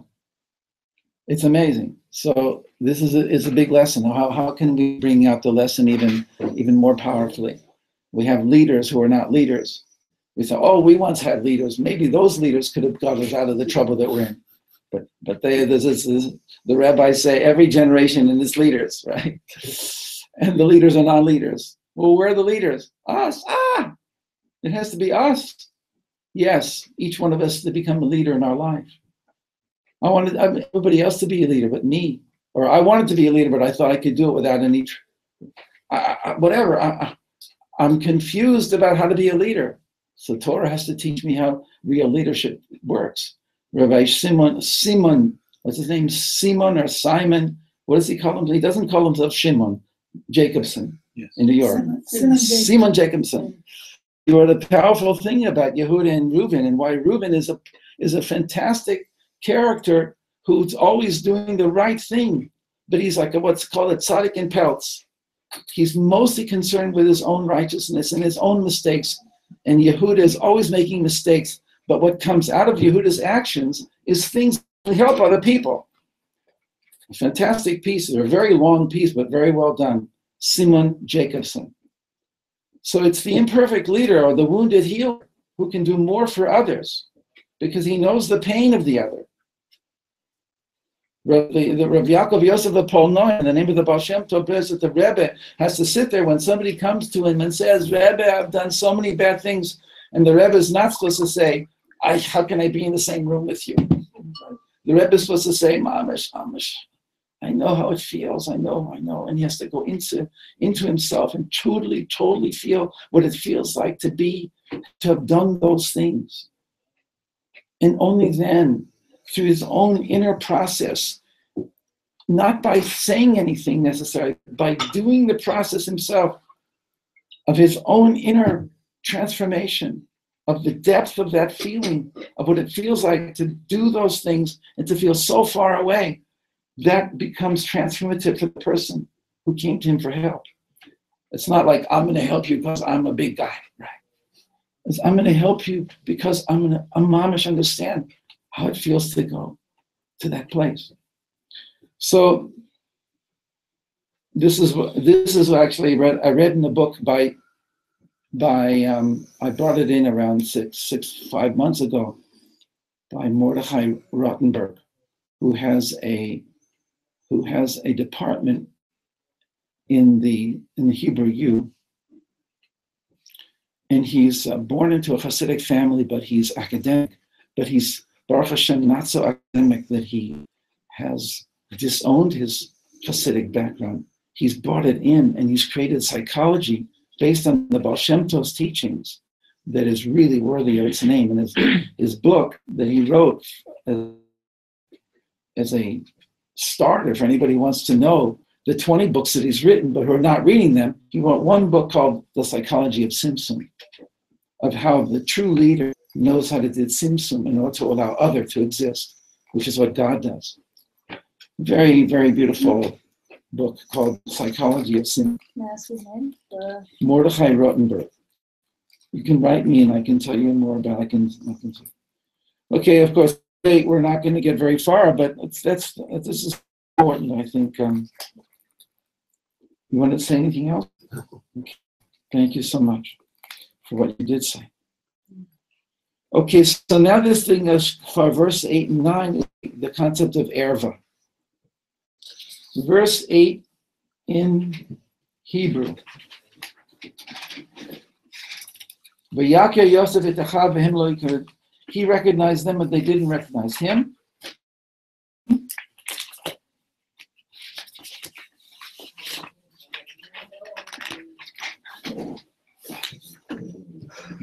[SPEAKER 1] It's amazing. So this is a big lesson. How can we bring out the lesson even more powerfully? We have leaders who are not leaders. We say, oh, we once had leaders. Maybe those leaders could have got us out of the trouble that we're in. But the rabbis say every generation in its leaders, right? And the leaders are non-leaders. Well, where are the leaders? Us. It has to be us. Yes, each one of us to become a leader in our life. I wanted everybody else to be a leader but me. Or I wanted to be a leader, but I thought I could do it without any, whatever. I'm confused about how to be a leader. So Torah has to teach me how real leadership works. Rabbi Simon, what's his name? Simon or Simon? What does he call him? He doesn't call himself Shimon Jacobson in New York. Simon Jacobson. You are the powerful thing about Yehuda and Reuben, and why Reuben is a fantastic character who's always doing the right thing, but he's like what's called a tzaddik in pelts. He's mostly concerned with his own righteousness and his own mistakes, and Yehuda is always making mistakes, but what comes out of Yehuda's actions is things that help other people. A fantastic piece, a very long piece, but very well done. Simon Jacobson. So it's the imperfect leader or the wounded healer who can do more for others because he knows the pain of the other. The Rav Yaakov Yosef of Polnoy, in the name of the Baal Shem Tov, says that the Rebbe has to sit there when somebody comes to him and says, Rebbe, I've done so many bad things. And the Rebbe is not supposed to say, how can I be in the same room with you? The Rebbe is supposed to say, Mamish, I know how it feels. I know. And he has to go into himself and totally feel what it feels like to have done those things. And only then, through his own inner process, not by saying anything necessarily, by doing the process himself of his own inner transformation, of the depth of that feeling, of what it feels like to do those things and to feel so far away, that becomes transformative for the person who came to him for help. It's not like, I'm going to help you because I'm a big guy, right? It's, I'm going to help you because I'm mamish understand how it feels to go to that place. So this is actually I read in a book by I brought it in around 5 months ago by Mordechai Rottenberg, who has a department in the Hebrew U, and he's born into a Hasidic family, but he's academic, but he's Baruch Hashem not so academic that he has disowned his Hasidic background. He's brought it in, and he's created psychology based on the Baal Shem Tov's teachings that is really worthy of its name. And his book that he wrote as a starter for anybody who wants to know the 20 books that he's written but who are not reading them, he wrote one book called The Psychology of Tzimtzum, of how the true leader knows how to do tzimtzum in order to allow other to exist, which is what God does. Very, very beautiful book called Psychology of Tzimtzum.
[SPEAKER 7] May I ask his name?
[SPEAKER 1] Mordechai Rottenberg. You can write me and I can tell you more about it. Okay, of course, we're not going to get very far, but this is important, I think. You want to say anything else? Okay. Thank you so much for what you did say. Okay, so now this thing is for verse 8 and 9, is the concept of erva. Verse 8 in Hebrew. He recognized them, but they didn't recognize him.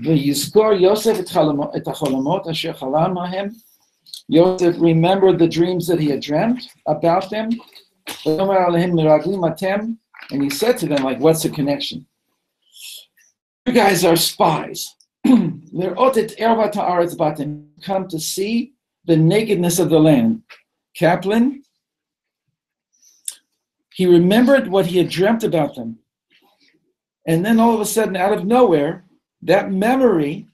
[SPEAKER 1] ויזכור יוסף את החלומות אשר חלם מהם. Yosef remembered the dreams that he had dreamt about them. And he said to them, like, what's the connection? You guys are spies. Come to see the nakedness of the land. Kaplan, he remembered what he had dreamt about them. And then all of a sudden, out of nowhere, that memory,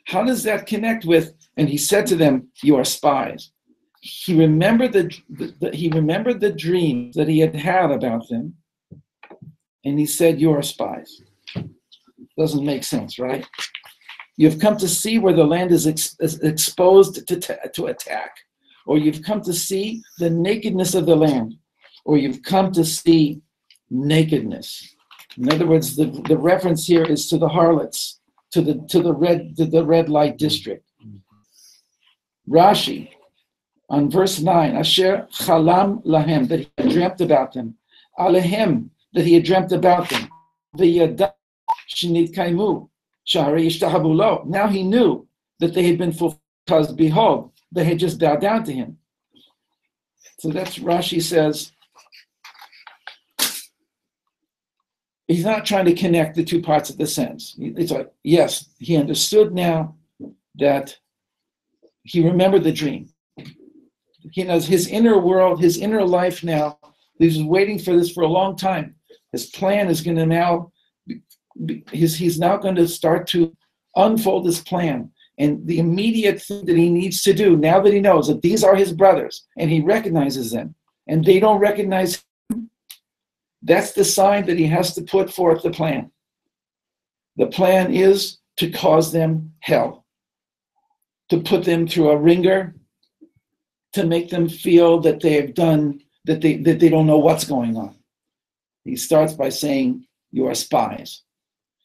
[SPEAKER 1] how does that connect with, and he said to them, you are spies. He remembered the dreams that he had had about them, and he said, you are spies. Doesn't make sense, right? You've come to see where the land is exposed to attack, or you've come to see the nakedness of the land, or you've come to see nakedness. In other words, the reference here is to the harlots, to the red light district. Rashi, on verse 9, Asher chalam lahem, that he had dreamt about them. Alehem, that he had dreamt about them. V'yada shenit kaimu, shahari yishtahabu lo. Now he knew that they had been fulfilled, because behold, they had just bowed down to him. So that's Rashi says, he's not trying to connect the two parts of the sentence. It's like, yes, he understood now that he remembered the dream. He knows his inner world, his inner life now. He's been waiting for this for a long time. His plan is going to now, he's now going to start to unfold his plan. And the immediate thing that he needs to do, now that he knows that these are his brothers, and he recognizes them, and they don't recognize him, that's the sign that he has to put forth the plan. The plan is to cause them hell, to put them through a ringer, to make them feel that they have done, that they don't know what's going on. He starts by saying, you are spies.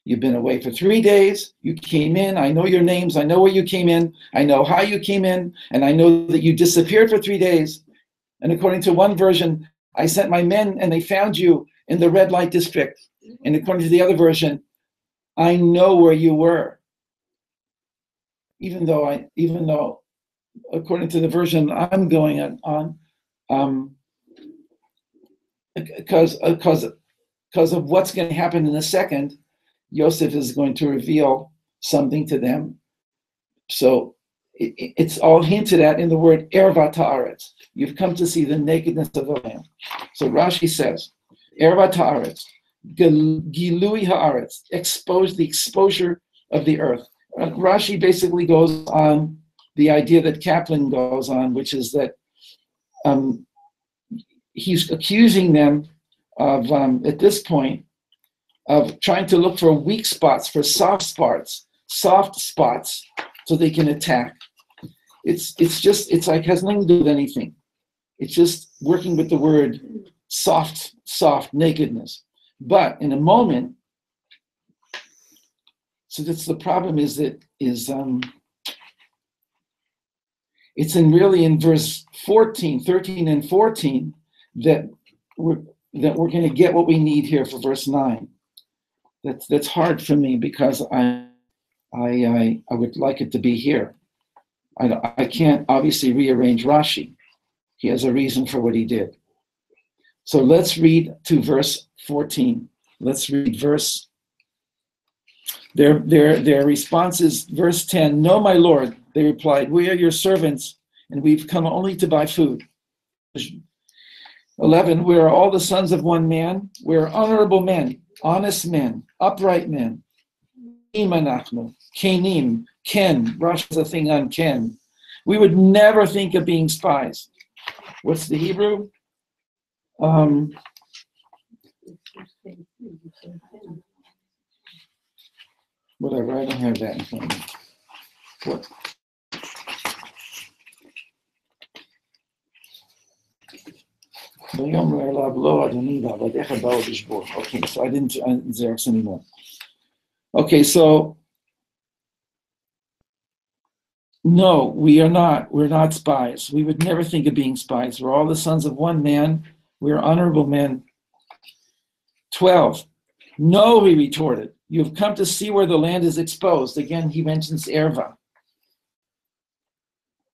[SPEAKER 1] You've been away for 3 days. You came in. I know your names. I know where you came in. I know how you came in. And I know that you disappeared for 3 days. And according to one version, I sent my men and they found you in the red light district. And according to the other version, I know where you were. Even though according to the version I'm going on, because of what's going to happen in a second, Yosef is going to reveal something to them. So it's all hinted at in the word ervat haaretz. You've come to see the nakedness of the land. So Rashi says, ervat haaretz, gilui haaretz, the exposure of the earth. Rashi basically goes on the idea that Kaplan goes on, which is that he's accusing them of, at this point, of trying to look for weak spots, for soft spots, so they can attack. It's like has nothing to do with anything. It's just working with the word soft nakedness. But in a moment, so that's the problem it's in verse 13 and 14 that we're going to get what we need here for verse 9. That's hard for me because I would like it to be here. I can't obviously rearrange Rashi. He has a reason for what he did. So let's read to verse 14. Let's read verse. Their response is verse 10. No, my Lord, they replied, we are your servants, and we've come only to buy food. 11. We are all the sons of one man. We are honorable men, honest men, upright men. Imanachnu, Kenim, Ken. Rosh is a thing on Ken. We would never think of being spies. What's the Hebrew? Whatever, I don't have that in front of me. What? Okay, so I didn't Xerox anymore. Okay, so No, we are not. We're not spies. We would never think of being spies. We're all the sons of one man. We're honorable men. 12. No, he retorted. You have come to see where the land is exposed. Again, he mentions Erva.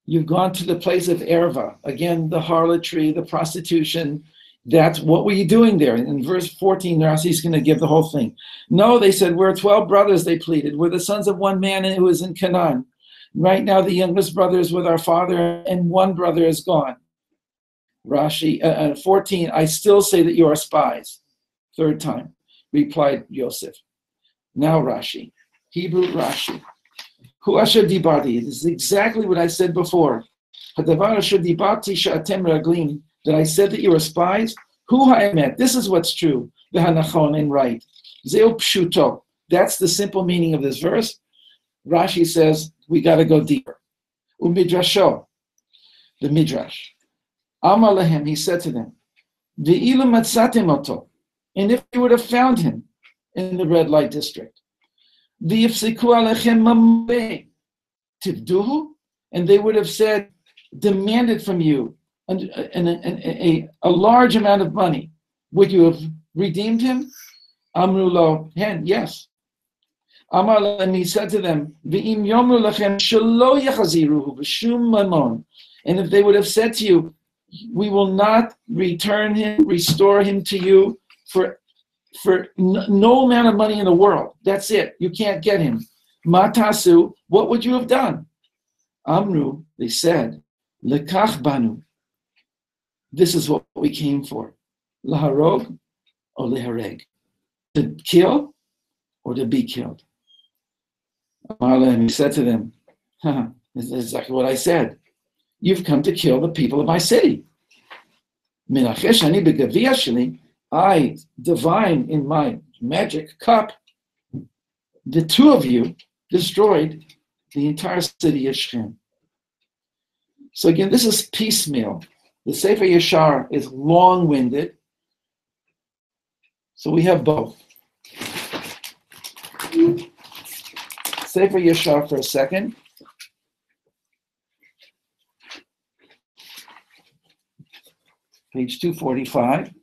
[SPEAKER 1] You've gone to the place of Erva. Again, the harlotry, the prostitution. That's what were you doing there? In verse 14, Rassi's going to give the whole thing. No, they said, we're 12 brothers, they pleaded. We're the sons of one man who is in Canaan. Right now, the youngest brother is with our father, and one brother is gone. Rashi, 14, I still say that you are spies. Third time, replied Yosef. Now Rashi, Hebrew Rashi. Hu asher dibarti, this is exactly what I said before. Hadavar asher dibarti she'atem raglim, that I said that you are spies. Hu ha'emet, this is what's true. V'hanachon, and right. Zeu pshuto, that's the simple meaning of this verse. Rashi says, we got to go deeper. Umidrasho, the Midrash. Amar lehem, he said to them, Ve'ilu matzatem oto, and if you would have found him in the red light district, V'yifsiku alechem mamre tivduhu, and they would have said, demanded from you a large amount of money, would you have redeemed him? Amru lo, yes. Amar, and he said to them, V'im yomru lachem shelo yachaziruhu v'shum mamon, and if they would have said to you, we will not return him, restore him to you for no amount of money in the world. That's it. You can't get him. Matasu, what would you have done? Amru, they said, lekach banu. This is what we came for. Laharog or lehareg. To kill or to be killed. And he said to them, this is exactly what I said. You've come to kill the people of my city. I divine in my magic cup, the two of you destroyed the entire city of Shechem. So again, this is piecemeal. The Sefer Yashar is long-winded. So we have both. Sefer Yashar for a second. Page 245.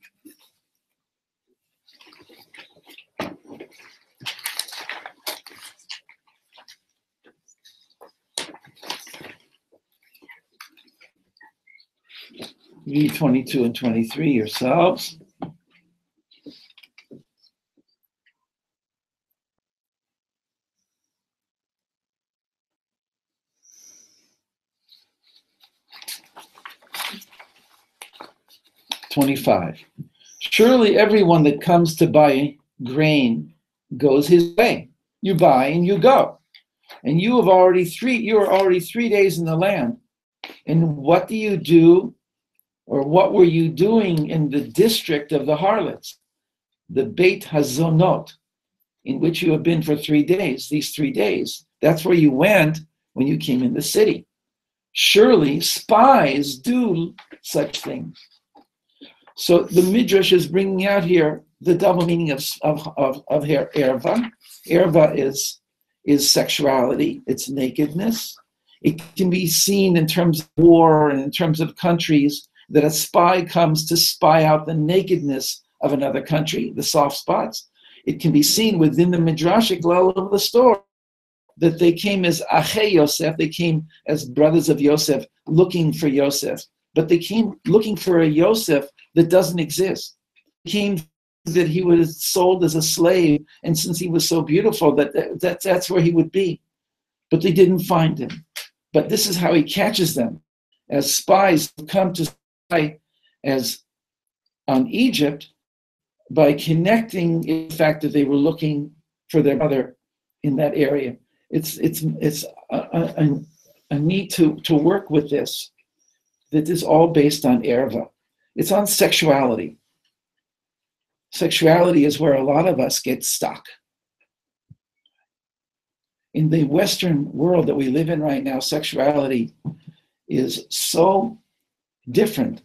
[SPEAKER 1] Read 22 and 23 yourselves. Surely everyone that comes to buy grain goes his way. You buy and you go. And you are already 3 days in the land. And what do you do, or what were you doing in the district of the harlots, the Beit Hazonot, in which you have been for 3 days, these 3 days? That's where you went when you came in the city. Surely spies do such things. So the Midrash is bringing out here the double meaning of erva. Erva is sexuality, it's nakedness. It can be seen in terms of war and in terms of countries, that a spy comes to spy out the nakedness of another country, the soft spots. It can be seen within the Midrashic level of the story that they came as Achei Yosef, they came as brothers of Yosef looking for Yosef, but they came looking for a Yosef that doesn't exist. It came that he was sold as a slave, and since he was so beautiful, that's where he would be. But they didn't find him. But this is how he catches them, as spies who come to spy as on Egypt by connecting the fact that they were looking for their brother in that area. It's a need to work with this, that is all based on erva. It's on sexuality. Sexuality is where a lot of us get stuck. In the Western world that we live in right now, sexuality is so different.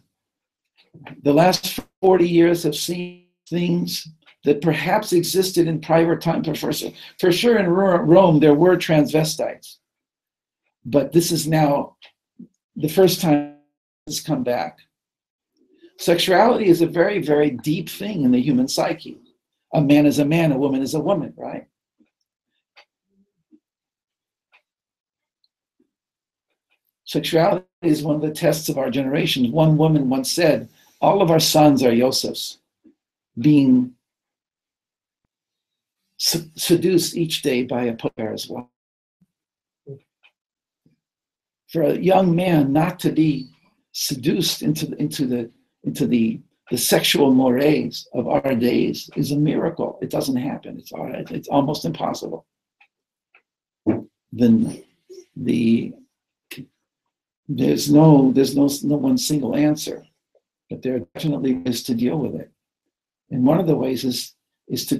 [SPEAKER 1] The last 40 years have seen things that perhaps existed in prior time. For sure in Rome, there were transvestites. but this is now the first time it's come back. Sexuality is a very, very deep thing in the human psyche. A man is a man, a woman is a woman, right? Sexuality is one of the tests of our generation. One woman once said, all of our sons are Josephs, being seduced each day by a Potiphar's wife. For a young man not to be seduced into the sexual mores of our days is a miracle. It doesn't happen. It's almost impossible. Then there's no one single answer, but there are definitely ways to deal with it. And one of the ways is to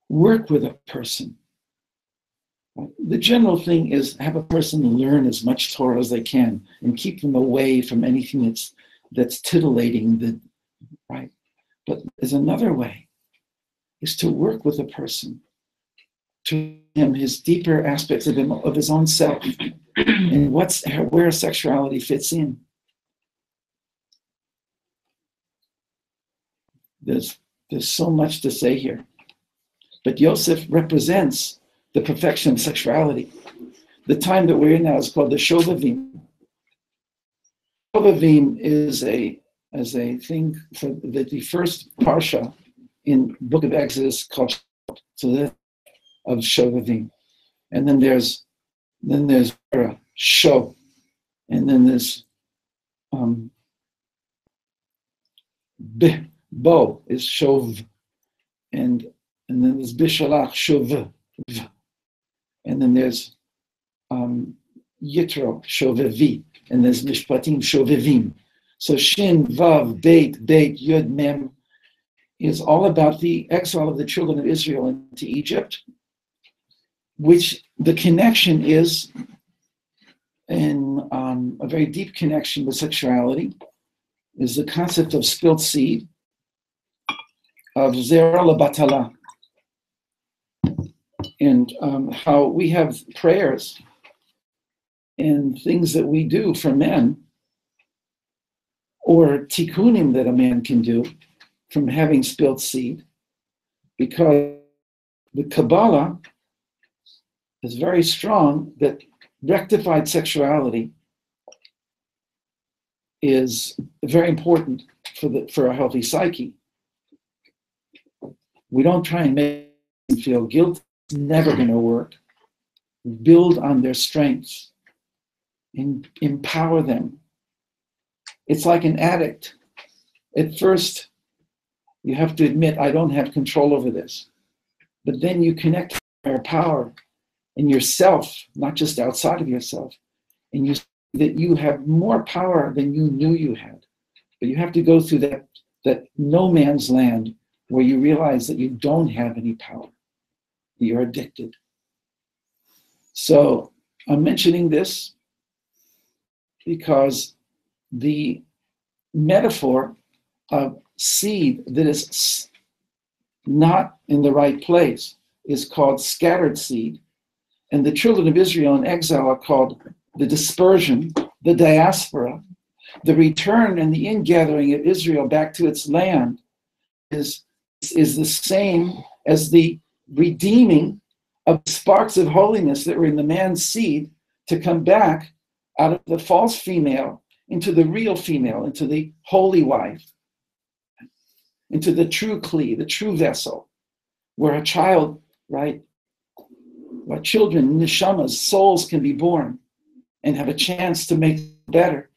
[SPEAKER 1] work with a person. The general thing is have a person learn as much Torah as they can and keep them away from anything that's titillating, right? But there's another way, is to work with a person, to him his deeper aspects of his own self, and where sexuality fits in. There's so much to say here, but Yosef represents the perfection of sexuality. The time that we're in now is called the Shovavim. Shovavim is a thing for the first parsha in Book of Exodus called of Shovavim, and then there's Sho, and then there's Bo is Shov, and then there's Bishalach Shov, and then there's Yitro Shovevi, and there's Mishpatim Shovevim. So Shin Vav Beit Yud Mem is all about the exile of the children of Israel into Egypt, which the connection is in a very deep connection with sexuality, is the concept of spilt seed, of Zera Labatala, and how we have prayers and things that we do for men, or tikkunim that a man can do from having spilt seed, because the Kabbalah is very strong that rectified sexuality is very important for a healthy psyche. We don't try and make them feel guilty. It's never going to work. Build on their strengths and empower them. It's like an addict. At first, you have to admit, I don't have control over this. But then you connect to higher power in yourself, not just outside of yourself, and you see that you have more power than you knew you had. But you have to go through that no man's land where you realize that you don't have any power. You're addicted. So I'm mentioning this because the metaphor of seed that is not in the right place is called scattered seed. And the children of Israel in exile are called the dispersion, the diaspora. The return and the ingathering of Israel back to its land is the same as the redeeming of sparks of holiness that were in the man's seed to come back out of the false female into the real female, into the holy wife, into the true kli, the true vessel, where a child, right, where children, neshamas, souls can be born and have a chance to make it better.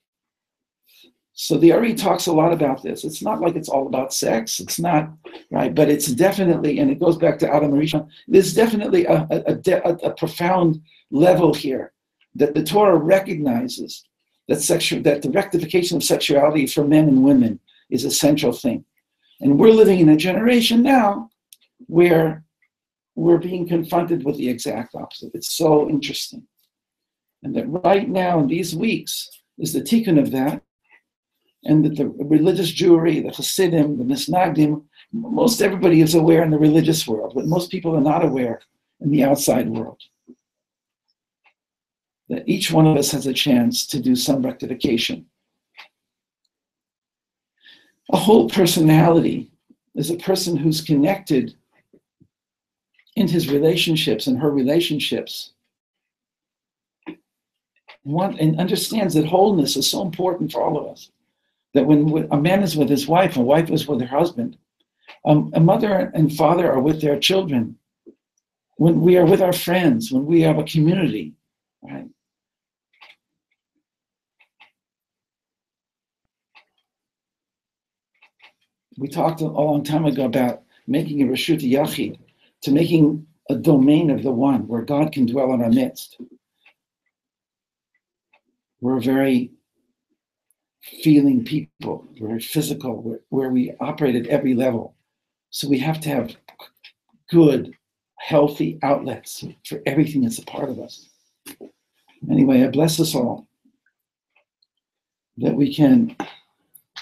[SPEAKER 1] So the Ari talks a lot about this. It's not like it's all about sex. It's not, right? But it's definitely, and it goes back to Adam Rishon, there's definitely a profound level here that the Torah recognizes that the rectification of sexuality for men and women is a central thing. And we're living in a generation now where we're being confronted with the exact opposite. It's so interesting. And that right now in these weeks is the tikkun of that, and that the religious Jewry, the Hasidim, the Misnagdim most everybody is aware in the religious world, but most people are not aware in the outside world. That each one of us has a chance to do some rectification. A whole personality is a person who's connected in his relationships and her relationships and understands that wholeness is so important for all of us. That when a man is with his wife, a wife is with her husband, a mother and father are with their children, when we are with our friends, when we have a community, right? We talked a long time ago about making a Reshut Yachid, to making a domain of the one where God can dwell in our midst. We're very feeling people, we're very physical, where we operate at every level. So we have to have good, healthy outlets for everything that's a part of us. Anyway, I bless us all that we can,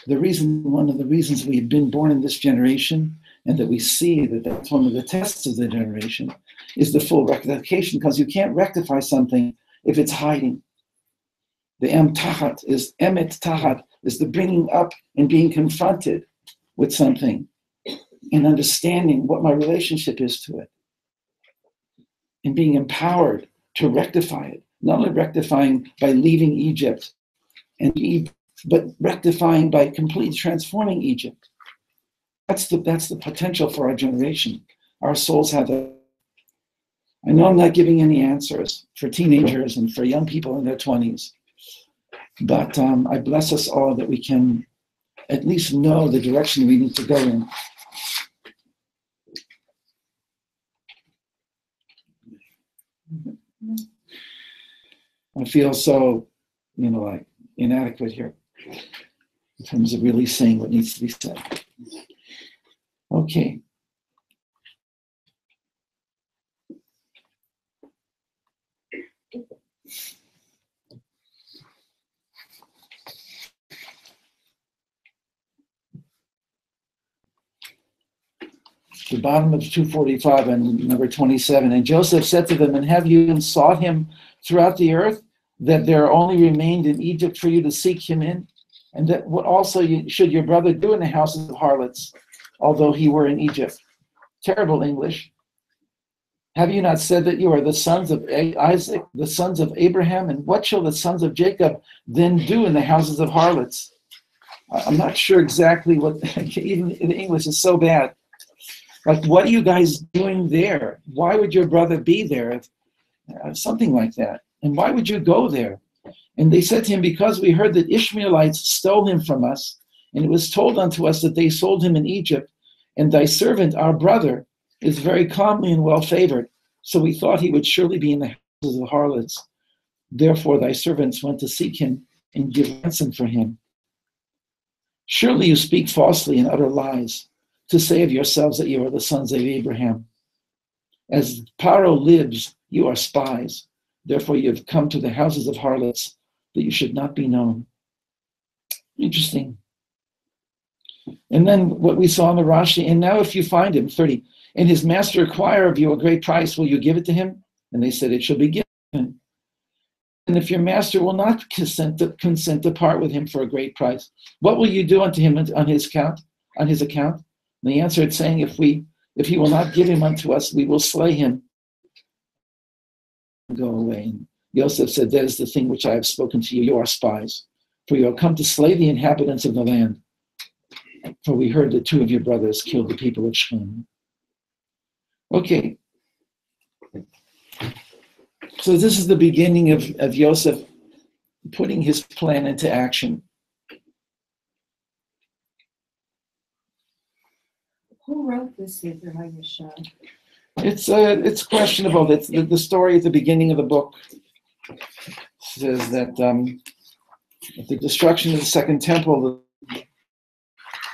[SPEAKER 1] one of the reasons we've been born in this generation, and that we see that that's one of the tests of the generation, is the full rectification, because you can't rectify something if it's hiding. The emet tahat is the bringing up and being confronted with something and understanding what my relationship is to it and being empowered to rectify it, not only rectifying by leaving Egypt, but rectifying by completely transforming Egypt. That's the potential for our generation. Our souls have that. I know I'm not giving any answers for teenagers and for young people in their 20s, but I bless us all that we can at least know the direction we need to go in. I feel so, like inadequate here in terms of really saying what needs to be said. Okay. The bottom of 245 and number 27. And Joseph said to them, and have you sought him throughout the earth, that there only remained in Egypt for you to seek him in? And that what also should your brother do in the houses of harlots, although he were in Egypt? Terrible English. Have you not said that you are the sons of Isaac, the sons of Abraham? And what shall the sons of Jacob then do in the houses of harlots? I'm not sure exactly what, even in English is so bad. Like, what are you guys doing there? Why would your brother be there? Something like that. And why would you go there? And they said to him, because we heard that Ishmaelites stole him from us, and it was told unto us that they sold him in Egypt, and thy servant, our brother, is very comely and well favored. So we thought he would surely be in the houses of harlots. Therefore thy servants went to seek him and give ransom for him. Surely you speak falsely and utter lies, to say of yourselves that you are the sons of Abraham. As Paro lives, you are spies. Therefore you have come to the houses of harlots, that you should not be known. Interesting. And then what we saw in the Rashi, and now if you find him, 30, and his master require of you a great price, will you give it to him? And they said, it shall be given. And if your master will not consent to part with him for a great price, what will you do unto him on his account? And they answered, saying, if he will not give him unto us, we will slay him and go away. And Yosef said, that is the thing which I have spoken to you. You are spies, for you have come to slay the inhabitants of the land. For we heard that 2 of your brothers killed the people of Shem. Okay. So this is the beginning of Yosef putting his plan into action.
[SPEAKER 7] Who wrote this Sefer HaYashar?
[SPEAKER 1] It's questionable. It's the story at the beginning of the book says that at the destruction of the Second Temple,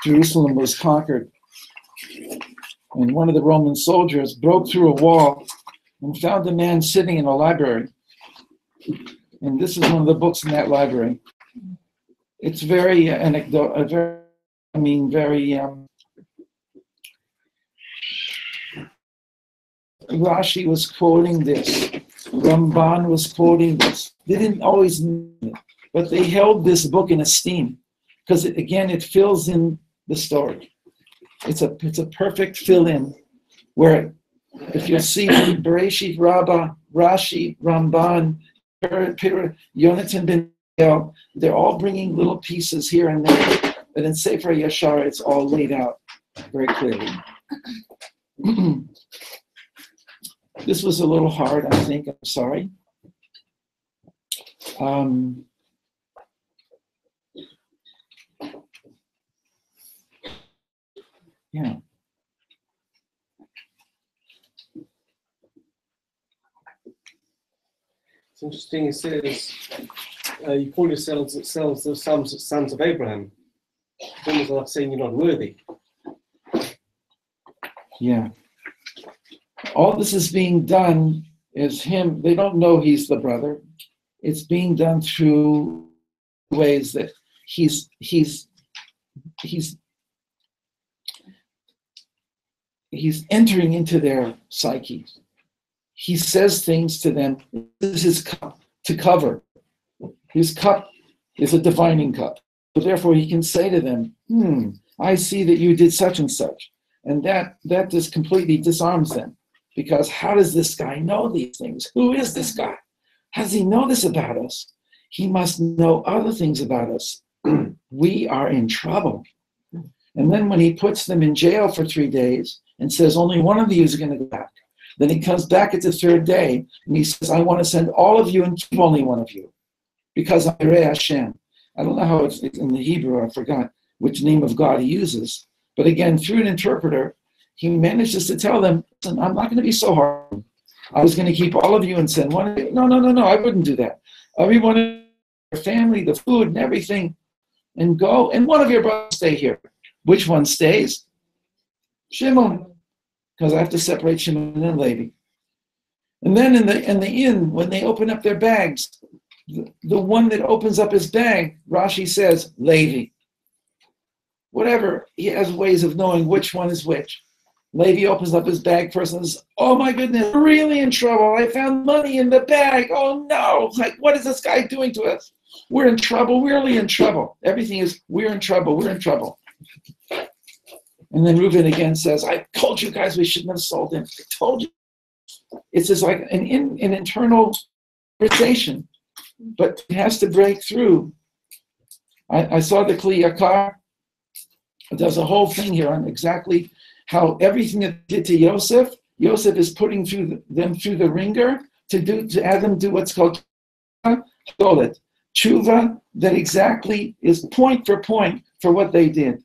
[SPEAKER 1] Jerusalem was conquered, and one of the Roman soldiers broke through a wall and found a man sitting in a library. And this is one of the books in that library. It's very Rashi was quoting this. Ramban was quoting this. They didn't always know it, but they held this book in esteem because, it fills in the story. It's a perfect fill-in where, if you'll see Bereshit Rabbah, Rashi, Ramban, Yonatan ben El, they're all bringing little pieces here and there. But in Sefer Yashar, it's all laid out very clearly. This was a little hard, I think. I'm sorry. Yeah.
[SPEAKER 3] It's interesting. It says you call yourselves the sons of Abraham. It's almost like saying you're not worthy.
[SPEAKER 1] Yeah. All this is being done is him. They don't know he's the brother. It's being done through ways that he's entering into their psyches. He says things to them. This is his cup to cover. His cup is a divining cup. So therefore he can say to them, I see that you did such and such. And that just completely disarms them. Because how does this guy know these things? Who is this guy? How does he know this about us? He must know other things about us. We are in trouble. And then when he puts them in jail for 3 days and says, only one of you is going to go back. Then he comes back at the third day and he says, I want to send all of you and keep only one of you. Because I'm Yireh Hashem. I don't know how it's in the Hebrew, I forgot which name of God he uses. But again, through an interpreter, he manages to tell them, listen, I'm not going to be so hard. I was going to keep all of you and send one of you. No, I wouldn't do that. Everyone in your family, the food and everything, and go. And one of your brothers stay here. Which one stays? Shimon. Because I have to separate Shimon and Levi. And then in the inn, when they open up their bags, the one that opens up his bag, Rashi says, Levi. Whatever, he has ways of knowing which one is which. Levi opens up his bag first and says, oh my goodness, we're really in trouble. I found money in the bag. Oh no, like what is this guy doing to us? We're in trouble, we're really in trouble. Everything is, we're in trouble. And then Reuben again says, I told you guys we shouldn't have sold him. I told you. It's just like an internal conversation, but it has to break through. I saw the Kli Yakar. There's a whole thing here on exactly how everything that did to Yosef is putting them through the ringer to have them do what's called tshuva, that exactly is point for point for what they did.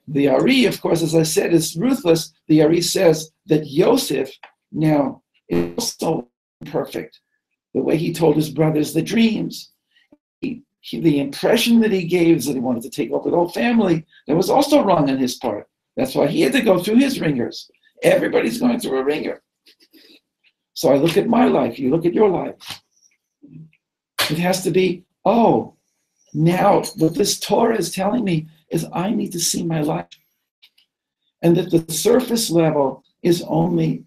[SPEAKER 1] The Ari, of course, as I said, is ruthless. The Ari says that Yosef now is also perfect. The way he told his brothers the dreams, the impression that he gave is that he wanted to take over the whole family. That was also wrong on his part. That's why he had to go through his ringers. Everybody's going through a ringer. So I look at my life, you look at your life. It has to be, now what this Torah is telling me is I need to see my life. And that the surface level is only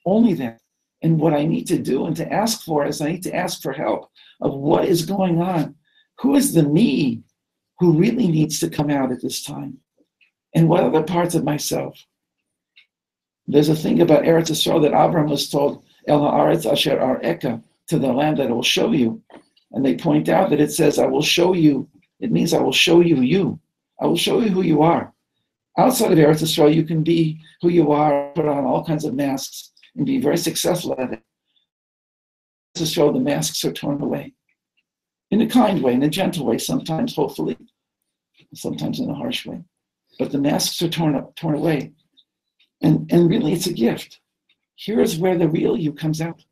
[SPEAKER 1] that. And what I need to do and to ask for is I need to ask for help of what is going on. Who is the me who really needs to come out at this time? And what other parts of myself? There's a thing about Eretz Yisrael that Avraham was told, El ha'aretz asher ar'eka, to the land that I will show you. And they point out that it says, I will show you. It means I will show you you. I will show you who you are. Outside of Eretz Yisrael, you can be who you are, put on all kinds of masks, and be very successful at it. To show the masks are torn away. In a kind way, in a gentle way, sometimes, hopefully, sometimes in a harsh way. But the masks are torn away. And really, it's a gift. Here's where the real you comes out.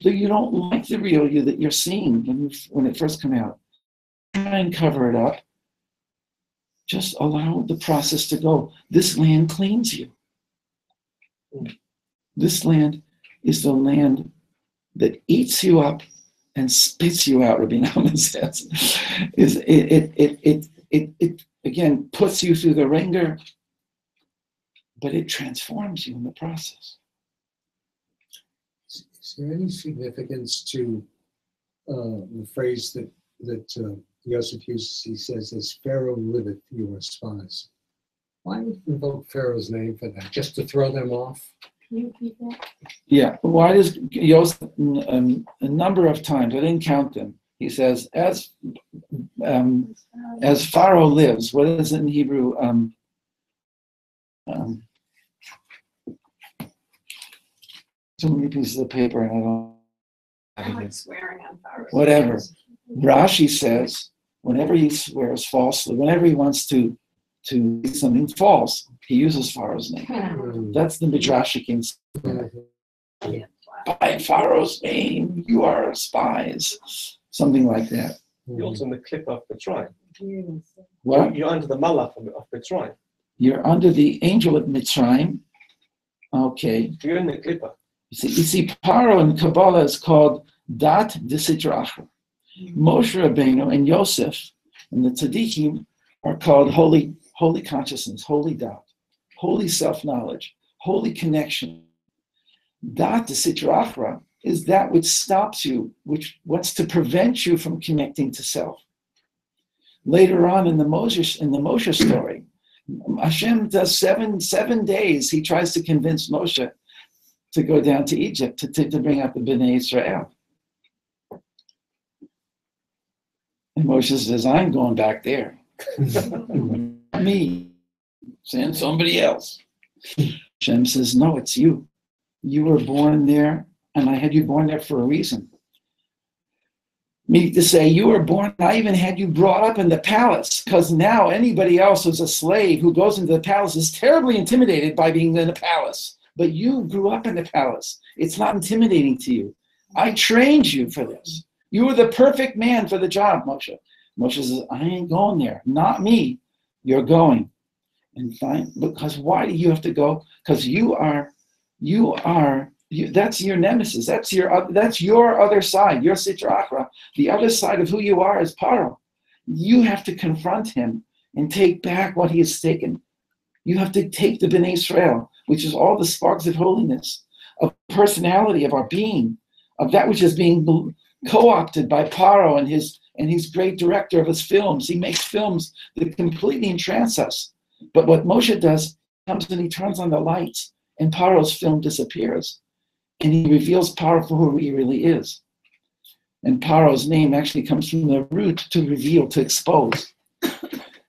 [SPEAKER 1] So you don't like the real you that you're seeing when it first comes out. Try and cover it up. Just allow the process to go. This land cleans you. This land is the land that eats you up and spits you out, Rabbi Nahman says. It again puts you through the ringer, but it transforms you in the process.
[SPEAKER 6] Is there any significance to the phrase that Joseph uses? He says, "As Pharaoh liveth, you are spies." Why would you invoke Pharaoh's name for that? Just to throw them off?
[SPEAKER 4] Can you repeat that?
[SPEAKER 1] Yeah. Why does Yosef a number of times? I didn't count them. He says, "As Pharaoh lives." What is it in Hebrew? Too many pieces of paper, and I don't.
[SPEAKER 5] I'm like swearing on Pharaoh.
[SPEAKER 1] Whatever. Rashi says, whenever he swears falsely, whenever he wants to do something false, he uses Pharaoh's name. That's the Midrashic instinct.
[SPEAKER 5] Yeah.
[SPEAKER 1] By Pharaoh's name, you are spies. Something like that.
[SPEAKER 3] You're also in the clip of Mitzrayim.
[SPEAKER 1] What?
[SPEAKER 3] You're under the malach of Mitzrayim.
[SPEAKER 1] You're under the angel of Mitzrayim. Okay.
[SPEAKER 3] You're in the clipper.
[SPEAKER 1] You see, Paro in Kabbalah is called Dat de Sitra Achra. Moshe Rabbeinu and Yosef and the Tzaddikim are called holy consciousness, holy doubt, holy self-knowledge, holy connection. Dat de Sitra Achra is that which stops you, which wants to prevent you from connecting to self. Later on in the Moshe story, Hashem does seven days. He tries to convince Moshe to go down to Egypt to bring out the Bnei Israel. And Moshe says, "I ain't going back there. Me, send somebody else." Hashem says, "No, it's you. You were born there, and I had you born there for a reason. Meaning to say, you were born, I even had you brought up in the palace, because now anybody else who's a slave who goes into the palace is terribly intimidated by being in the palace. But you grew up in the palace. It's not intimidating to you. I trained you for this. You were the perfect man for the job, Moshe." Moshe says, "I ain't going there. Not me. You're going." And fine, because why do you have to go? Because you are, that's your nemesis. That's your other side, your Sitra Achra. The other side of who you are is Paro. You have to confront him and take back what he has taken. You have to take the Bnei Israel, which is all the sparks of holiness, of personality, of our being, of that which is being co-opted by Paro and he's great director of his films. He makes films that completely entrance us. But what Moshe does, comes and he turns on the lights, and Paro's film disappears. And he reveals Paro for who he really is. And Paro's name actually comes from the root to reveal, to expose.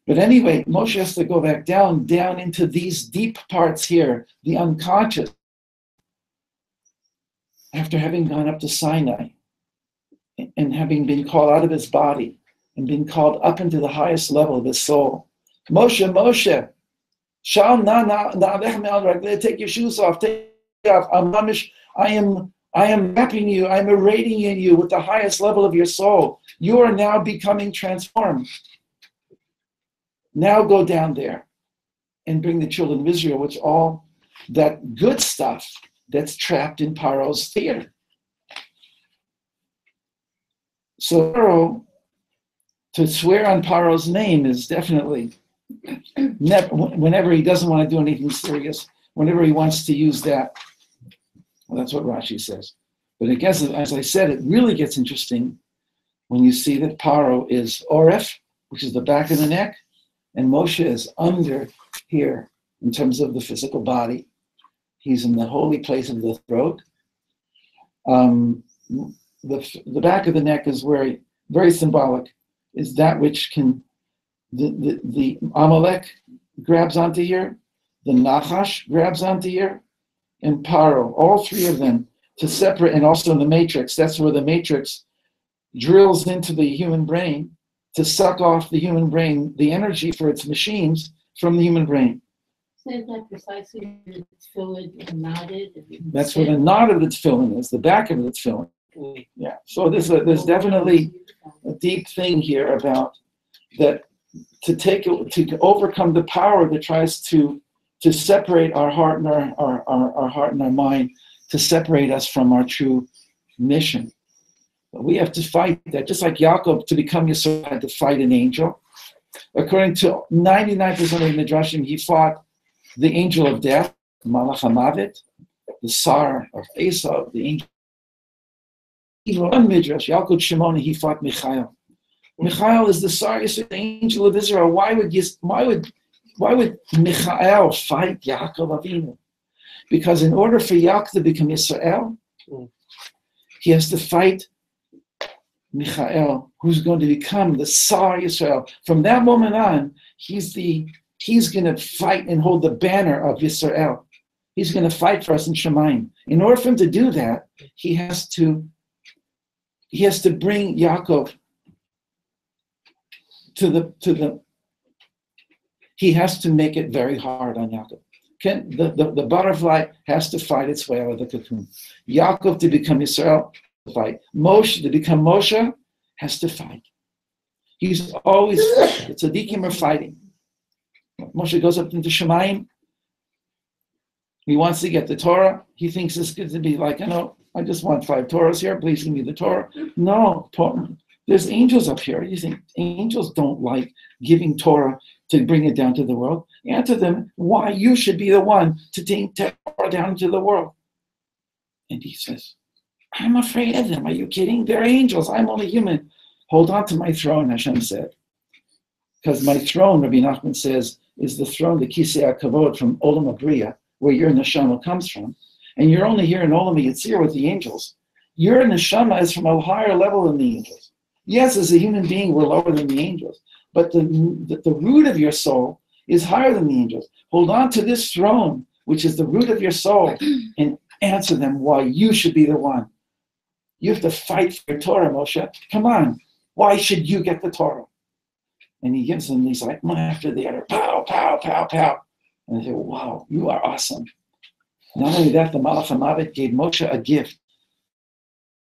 [SPEAKER 1] But anyway, Moshe has to go back down into these deep parts here, the unconscious, after having gone up to Sinai and having been called out of his body and been called up into the highest level of his soul. Moshe, take your shoes off, take off. I am wrapping you, I'm irradiating you with the highest level of your soul. You are now becoming transformed. Now go down there and bring the children of Israel, which all that good stuff that's trapped in Paro's theater. So Paro, to swear on Paro's name is definitely, whenever he doesn't want to do anything serious, whenever he wants to use that, well, that's what Rashi says. But I guess, as I said, it really gets interesting when you see that Paro is Oref, which is the back of the neck, and Moshe is under here in terms of the physical body. He's in the holy place of the throat. The back of the neck is where, very symbolic, is that which can, the Amalek grabs onto here, the Nachash grabs onto here, and Paro, all three of them, to separate, and also in the matrix, that's where the matrix drills into the human brain to suck off the human brain, the energy for its machines from the human brain.
[SPEAKER 4] So is that precisely the tefillin knotted?
[SPEAKER 1] That's what a knot of the tefillin is, the back of the tefillin. Yeah. So there's definitely a deep thing here about that, to overcome the power that tries to separate our heart and our heart and our mind, to separate us from our true mission. But we have to fight that, just like Yaakov, to become Yisrael, had to fight an angel. According to 99% of the Midrashim, he fought the angel of death, Malach HaMavet, the Sar of Esau, the angel One midrash, Yalkut Shimoni, he fought Michael. Michael is the sorriest angel of Israel. Why would Michael fight Yaakov Avinu? Because in order for Yaakov to become Yisrael, he has to fight Michael, who's going to become the Sar Yisrael. From that moment on, he's going to fight and hold the banner of Yisrael. He's going to fight for us in Shemayim. In order for him to do that, he has to bring Yaakov he has to make it very hard on Yaakov. The butterfly has to fight its way out of the cocoon. Yaakov to become Yisrael, fight. Moshe to become Moshe has to fight. He's always, the tzaddikim are fighting. Moshe goes up into Shemayim. He wants to get the Torah. He thinks it's good to be like, I just want 5 Torahs here. Please give me the Torah. No, there's angels up here. You think angels don't like giving Torah to bring it down to the world? Answer them why you should be the one to take Torah down to the world. And he says, I'm afraid of them. Are you kidding? They're angels. I'm only human. Hold on to my throne, Hashem said. Because my throne, Rabbi Nachman says, is the throne, the Kisei HaKavod from Olam Abriya, where your neshama comes from. And you're only here in Olam Yitzir with the angels. Your neshama is from a higher level than the angels. Yes, as a human being, we're lower than the angels. But the root of your soul is higher than the angels. Hold on to this throne, which is the root of your soul, and answer them why you should be the one. You have to fight for Torah, Moshe. Come on. Why should you get the Torah? And he gives them these like one after the other. Pow, pow, pow, pow. And they say, wow, you are awesome. Not only that, the Malach HaMavet gave Moshe a gift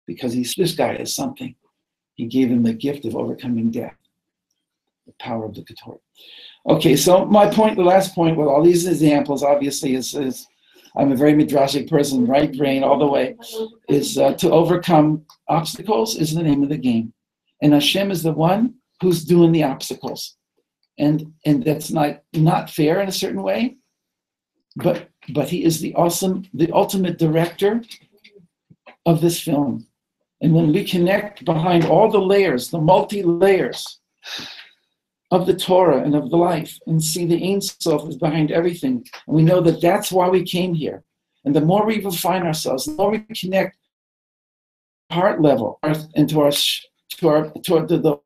[SPEAKER 1] because this guy is something. He gave him the gift of overcoming death, the power of the Torah. Okay, so my point, the last point with all these examples, obviously, is I'm a very midrashic person, right brain all the way, is to overcome obstacles is the name of the game. And Hashem is the one who's doing the obstacles. And that's not fair in a certain way, but he is the ultimate director of this film. And when we connect behind all the layers, the multi-layers of the Torah and of the life, and see the Ein Sof is behind everything, and we know that that's why we came here. And the more we refine ourselves, the more we connect heart level and to the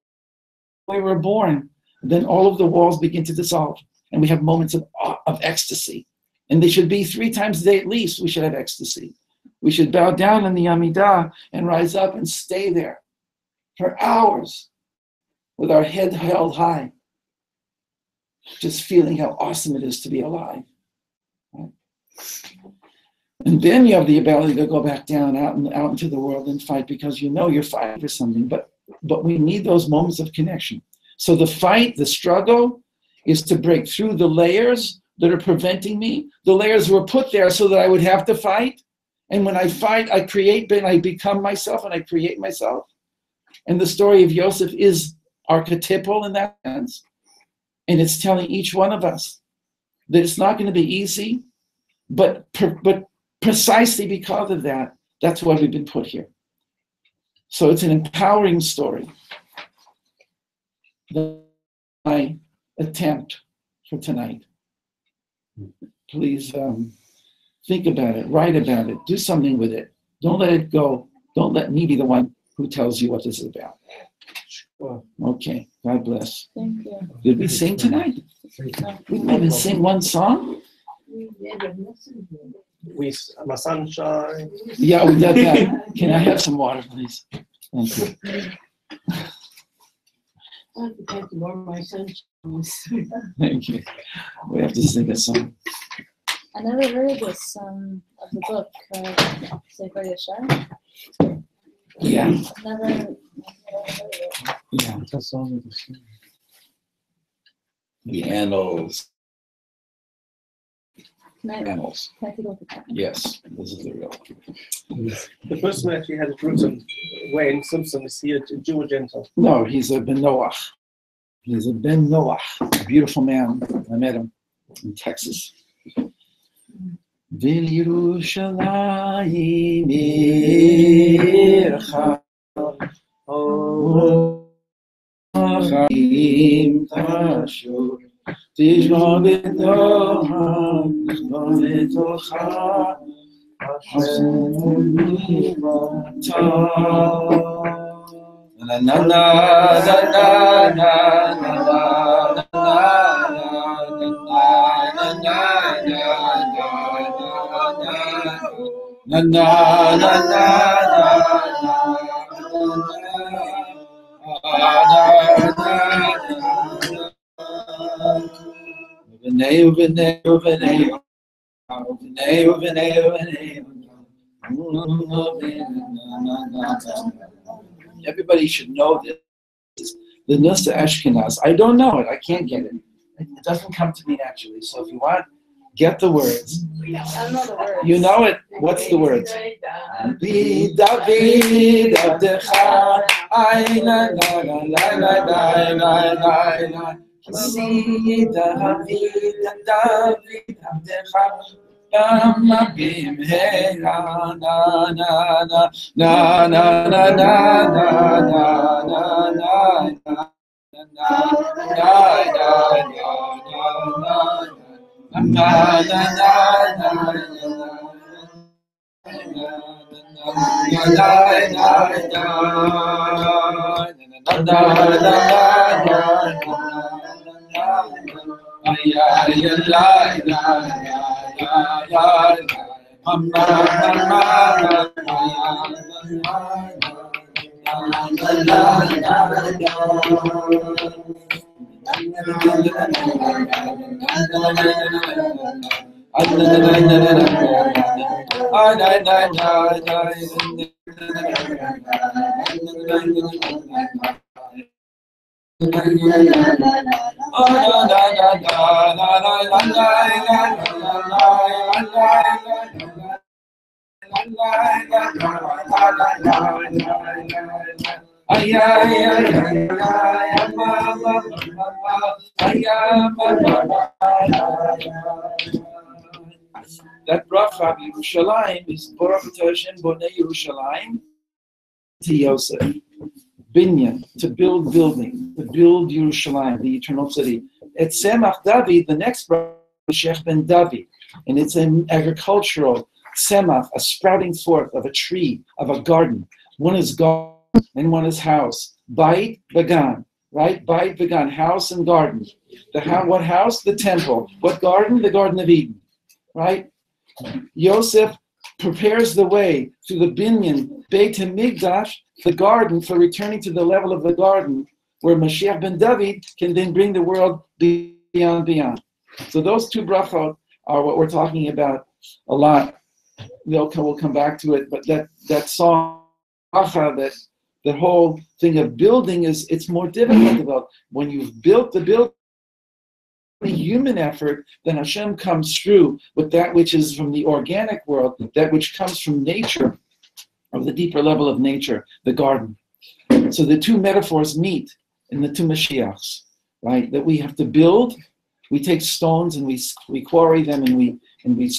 [SPEAKER 1] way we're born, then all of the walls begin to dissolve, and we have moments of ecstasy. And they should be 3 times a day at least. We should have ecstasy. We should bow down in the Amidah and rise up and stay there for hours with our head held high, just feeling how awesome it is to be alive. Right? And then you have the ability to go back down out into the world and fight because you're fighting for something. But we need those moments of connection. So the fight, the struggle, is to break through the layers that are preventing me. The layers were put there so that I would have to fight. And when I fight, I create, and I become myself, and I create myself. And the story of Yosef is archetypal in that sense. And it's telling each one of us that it's not going to be easy, but precisely because of that, that's why we've been put here. So it's an empowering story. My attempt for tonight. Please think about it, write about it, do something with it. Don't let it go. Don't let me be the one who tells you what this is about. Okay, God bless.
[SPEAKER 4] Thank you.
[SPEAKER 1] Did we sing tonight? We didn't even sing one song?
[SPEAKER 3] My sunshine.
[SPEAKER 1] Yeah, we did that. Can I have some water, please? Thank you.
[SPEAKER 4] I have to take more of my sunshine.
[SPEAKER 1] Thank you. We have to sing a song.
[SPEAKER 8] I never heard this of the book, Sefer Yashar.
[SPEAKER 1] Yeah.
[SPEAKER 8] Never heard it.
[SPEAKER 1] Yeah.
[SPEAKER 2] That song with the song.
[SPEAKER 1] The annals.
[SPEAKER 8] Can I
[SPEAKER 1] Annals.
[SPEAKER 8] take a look at that?
[SPEAKER 1] Yes, this is the real one.
[SPEAKER 3] The person who actually had it written, Wayne Simpson, is he a Jew or Gentile?
[SPEAKER 1] No, he's a Ben Noach. He's a Ben Noach, a beautiful man. I met him in Texas. V'Yerushalayim ircha Chaim tashur Tishma b'tocha b'tocha Hashem na na na na na na na na na Everybody should know this. The Nusa Ashkenaz. I don't know it. I can't get it. It doesn't come to me naturally. So if you want, get the words.
[SPEAKER 5] I don't know the words.
[SPEAKER 1] You know it. What's the words? Be David Abdecha, ay na na na na na na na na. Si David David Abdecha, Yama bimhera na na na na na na na That bracha of Yerushalayim is Baruch Hashem Bonei Yerushalayim to Yosef. Binyan, to build building, to build Yerushalayim, the eternal city. At Tzemach David, the next bracha is Shech ben David, and it's an agricultural tzemach, a sprouting forth of a tree, of a garden. One is garden and one is house. Bait Bagan, right? Bait Bagan, house and garden. What house? The temple. What garden? The Garden of Eden, right? Yosef prepares the way through the binyan, Beit HaMikdash, the garden, for returning to the level of the garden, where Mashiach ben David can then bring the world beyond. So those two brachot are what we're talking about a lot. We'll come back to it, but that song, that whole thing of building it's more difficult to build. When you've built the building, the human effort, then Hashem comes through with that which is from the organic world, that which comes from nature, of the deeper level of nature, the garden. So the two metaphors meet in the two Mashiachs, right? That we have to build. We take stones and we quarry them and we